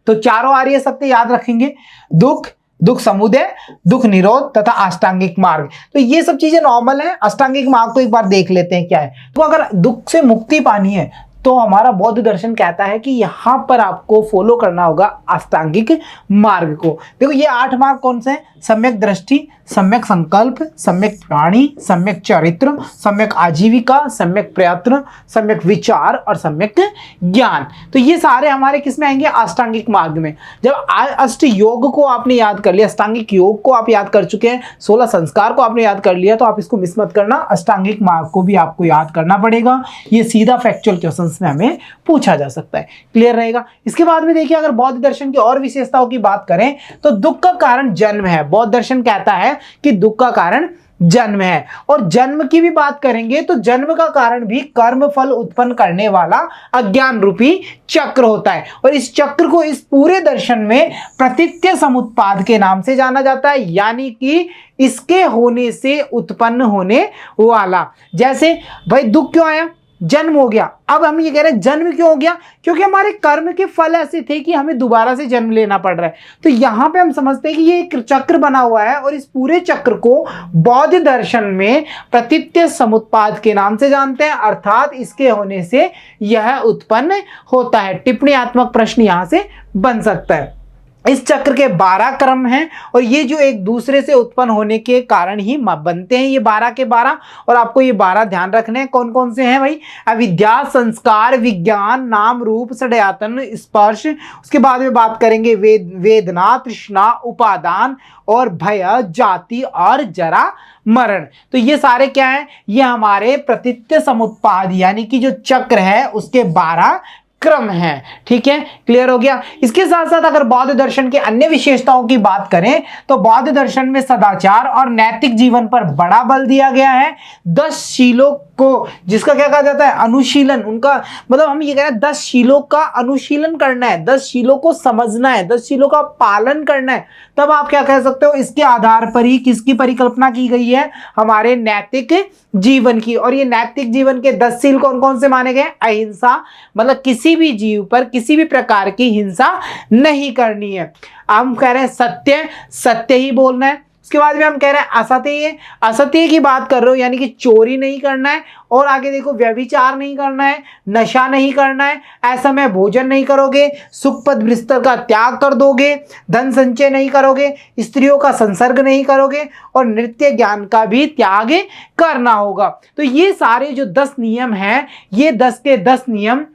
तो चारों आर्य सत्य याद रखेंगे, दुख, दुख समुदय, दुख निरोध तथा अष्टांगिक मार्ग। तो ये सब चीजें नॉर्मल है। अष्टांगिक मार्ग को एक बार देख लेते हैं क्या है। तो अगर दुख से मुक्ति पानी है तो हमारा बौद्ध दर्शन कहता है कि यहां पर आपको फॉलो करना होगा अष्टांगिक मार्ग को। देखो ये 8 मार्ग कौन से हैं, सम्यक दृष्टि, सम्यक संकल्प, सम्यक प्राणी, सम्यक चरित्र, सम्यक आजीविका, सम्यक प्रयत्न, सम्यक विचार और सम्यक ज्ञान। तो ये सारे हमारे किस में आएंगे, अष्टांगिक मार्ग में। जब अष्ट योग को आपने याद कर लिया, अष्टांगिक योग को आप याद कर चुके हैं, 16 संस्कार को आपने याद कर लिया, तो आप इसको मिस मत करना, अष्टांगिक मार्ग को भी आपको याद करना पड़ेगा। ये सीधा फैक्चुअल क्वेश्चन में हमें पूछा जा सकता है, क्लियर रहेगा। इसके बाद में देखिए, अगर बौद्ध दर्शन की और विशेषताओं की बात करें तो दुख का कारण जन्म है। बौद्ध दर्शन कहता है कि दुख का कारण जन्म है। और जन्म की भी बात करेंगे तो जन्म का कारण भी कर्म फल उत्पन्न करने वाला अज्ञान रूपी चक्र होता है। और इस चक्र को इस पूरे दर्शन में प्रतीत्य समुत्पाद के नाम से जाना जाता है, यानी कि इसके होने से उत्पन्न होने वाला। जैसे भाई दुख क्यों आया, जन्म हो गया। अब हम ये कह रहे हैं जन्म क्यों हो गया, क्योंकि हमारे कर्म के फल ऐसे थे कि हमें दोबारा से जन्म लेना पड़ रहा है। तो यहां पे हम समझते हैं कि ये एक चक्र बना हुआ है, और इस पूरे चक्र को बौद्ध दर्शन में प्रतीत्य समुत्पाद के नाम से जानते हैं, अर्थात इसके होने से यह उत्पन्न होता है। टिप्पणीत्मक प्रश्न यहां से बन सकता है। इस चक्र के 12 क्रम हैं, और ये जो एक दूसरे से उत्पन्न होने के कारण ही बनते हैं ये 12 के 12। और आपको ये 12 ध्यान रखने हैं कौन कौन से हैं भाई। अविद्या, संस्कार, विज्ञान, नाम, रूप, सड़यातन, स्पर्श। उसके बाद में बात करेंगे वेदना, तृष्णा, उपादान और भय, जाति और जरा मरण। तो ये सारे क्या है, ये हमारे प्रतीत्य समुत्पाद यानी कि जो चक्र है उसके 12 क्रम है। ठीक है, क्लियर हो गया। इसके साथ साथ अगर बौद्ध दर्शन के अन्य विशेषताओं की बात करें तो बौद्ध दर्शन में सदाचार और नैतिक जीवन पर बड़ा बल दिया गया है। 10 शीलों को, जिसका क्या कहा जाता है, अनुशीलन, उनका मतलब हम ये कह रहे हैं 10 शीलों का अनुशीलन करना है, 10 शीलों को समझना है, 10 शीलों का पालन करना है, तब आप क्या कह सकते हो, इसके आधार पर ही किसकी परिकल्पना की गई है, हमारे नैतिक जीवन की। और ये नैतिक जीवन के 10 शील कौन कौन से माने गए, अहिंसा, मतलब किसी भी जीव पर किसी भी प्रकार की हिंसा नहीं करनी है। हम कह रहे हैं सत्य, सत्य ही बोलना है। उसके बाद में हम कह रहे हैं असत्य, असत्य की बात कर रहे हो यानी कि चोरी नहीं करना है, और आगे देखो व्यभिचार नहीं करना है, नशा नहीं करना है, असमय भोजन नहीं करोगे, सुखपद बिस्तर का त्याग कर दोगे, धन संचय नहीं करोगे, स्त्रियों का संसर्ग नहीं करोगे, और नृत्य ज्ञान का भी त्याग करना होगा। तो ये सारे जो 10 नियम हैं, ये 10 के 10 नियम,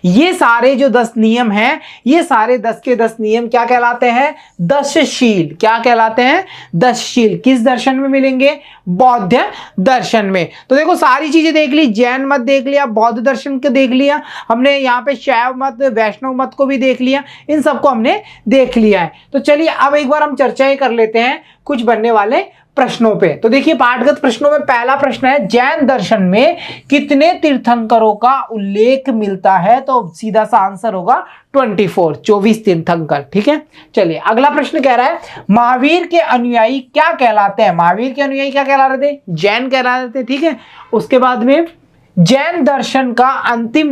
ये सारे जो 10 नियम हैं, ये सारे 10 के 10 नियम क्या कहलाते हैं, 10 शील। क्या कहलाते हैं, 10 शील। किस दर्शन में मिलेंगे, बौद्ध दर्शन में। तो देखो सारी चीजें देख ली, जैन मत देख लिया, बौद्ध दर्शन को देख लिया हमने, यहाँ पे शैव मत, वैष्णव मत को भी देख लिया, इन सबको हमने देख लिया है। तो चलिए अब एक बार हम चर्चाएं कर लेते हैं कुछ बनने वाले प्रश्नों पे। तो देखिए पाठगत प्रश्नों में पहला प्रश्न है, जैन दर्शन में कितने तीर्थंकरों का उल्लेख मिलता है, तो सीधा सा आंसर होगा 24 तीर्थंकर। ठीक है, चलिए अगला प्रश्न कह रहा है, महावीर के अनुयायी क्या कहलाते हैं। महावीर के अनुयायी क्या कहला रहे थे, जैन कहला रहे थे। ठीक है, उसके बाद में जैन दर्शन का अंतिम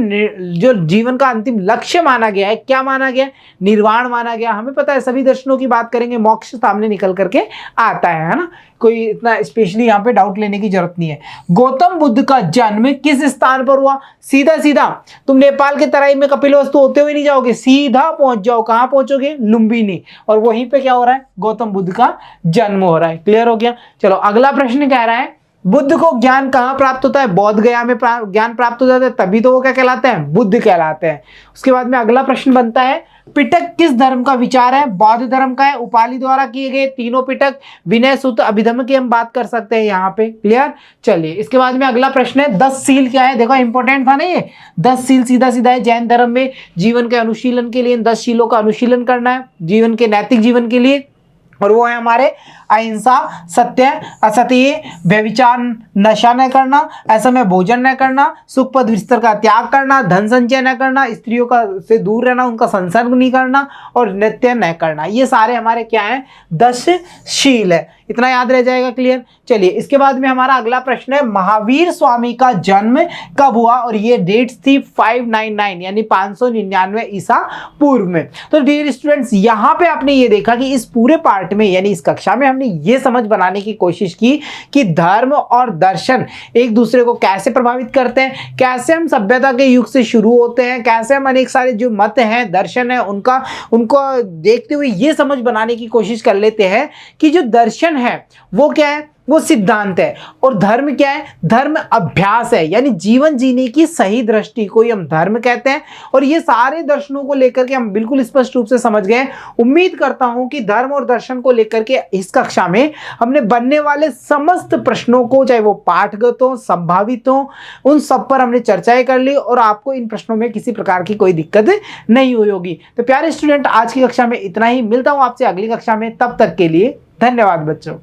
जो जीवन का अंतिम लक्ष्य माना गया है, क्या माना गया, निर्वाण माना गया। हमें पता है सभी दर्शनों की बात करेंगे मोक्ष सामने निकल करके आता है ना, कोई इतना स्पेशली यहाँ पे डाउट लेने की जरूरत नहीं है। गौतम बुद्ध का जन्म किस स्थान पर हुआ, सीधा सीधा तुम नेपाल के तराई में कपिलवस्तु होते हुए नहीं जाओगे, सीधा पहुंच जाओ, कहां पहुंचोगे, लुम्बिनी, और वहीं पे क्या हो रहा है, गौतम बुद्ध का जन्म हो रहा है। क्लियर हो गया। चलो अगला प्रश्न कह रहा है, बुद्ध को ज्ञान कहाँ प्राप्त होता है, बौद्ध गया में ज्ञान प्राप्त हो जाता है, तभी तो वो क्या कहलाते हैं, बुद्ध कहलाते हैं। उसके बाद में अगला प्रश्न बनता है, पिटक किस धर्म का विचार है, बौद्ध धर्म का है। उपालि द्वारा किए गए तीनों पिटक, विनय सूत्र, अभिधम्म की हम बात कर सकते हैं यहाँ पे। क्लियर। चलिए इसके बाद में अगला प्रश्न है, 10 सील क्या है, देखो इंपॉर्टेंट था ना ये, 10 सील सीधा सीधा है जैन धर्म में जीवन के अनुशीलन के लिए 10 शीलों का अनुशीलन करना है जीवन के नैतिक जीवन के लिए, और वो है हमारे अहिंसा, सत्य, असत्य, व्यभिचार, नशा न करना, असमय भोजन न करना, सुखपद बिस्तर का त्याग करना, धन संचय न करना, स्त्रियों का से दूर रहना, उनका संसर्ग नहीं करना, और नृत्य न करना। ये सारे हमारे क्या हैं, 10 शील है। इतना याद रह जाएगा। क्लियर। चलिए इसके बाद में हमारा अगला प्रश्न है, महावीर स्वामी का जन्म कब हुआ, और ये डेट्स थी 599 यानी 599 ईसा पूर्व में। तो डियर स्टूडेंट्स, यहाँ पे आपने ये देखा कि इस पूरे पार्ट में यानी इस कक्षा में हमने ये समझ बनाने की कोशिश की कि धर्म और दर्शन एक दूसरे को कैसे प्रभावित करते हैं, कैसे हम सभ्यता के युग से शुरू होते हैं, कैसे हम अनेक सारे जो मत हैं, दर्शन है, उनको देखते हुए ये समझ बनाने की कोशिश कर लेते हैं कि जो दर्शन है वो क्या है, वो सिद्धांत है, और धर्म क्या है, धर्म अभ्यास है, यानी जीवन जीने की सही दृष्टि को ही हम धर्म कहते हैं। और ये सारे दर्शनों को लेकर के हम बिल्कुल स्पष्ट रूप से समझ गए। उम्मीद करता हूं कि धर्म और दर्शन को लेकर के इस कक्षा में हमने बनने वाले समस्त प्रश्नों को, चाहे वो पाठगत हो, संभावित हो, उन सब पर हमने चर्चाएं कर ली, और आपको इन प्रश्नों में किसी प्रकार की कोई दिक्कत नहीं हुई होगी। तो प्यारे स्टूडेंट, आज की कक्षा में इतना ही, मिलता हूं आपसे अगली कक्षा में, तब तक के लिए धन्यवाद बच्चों।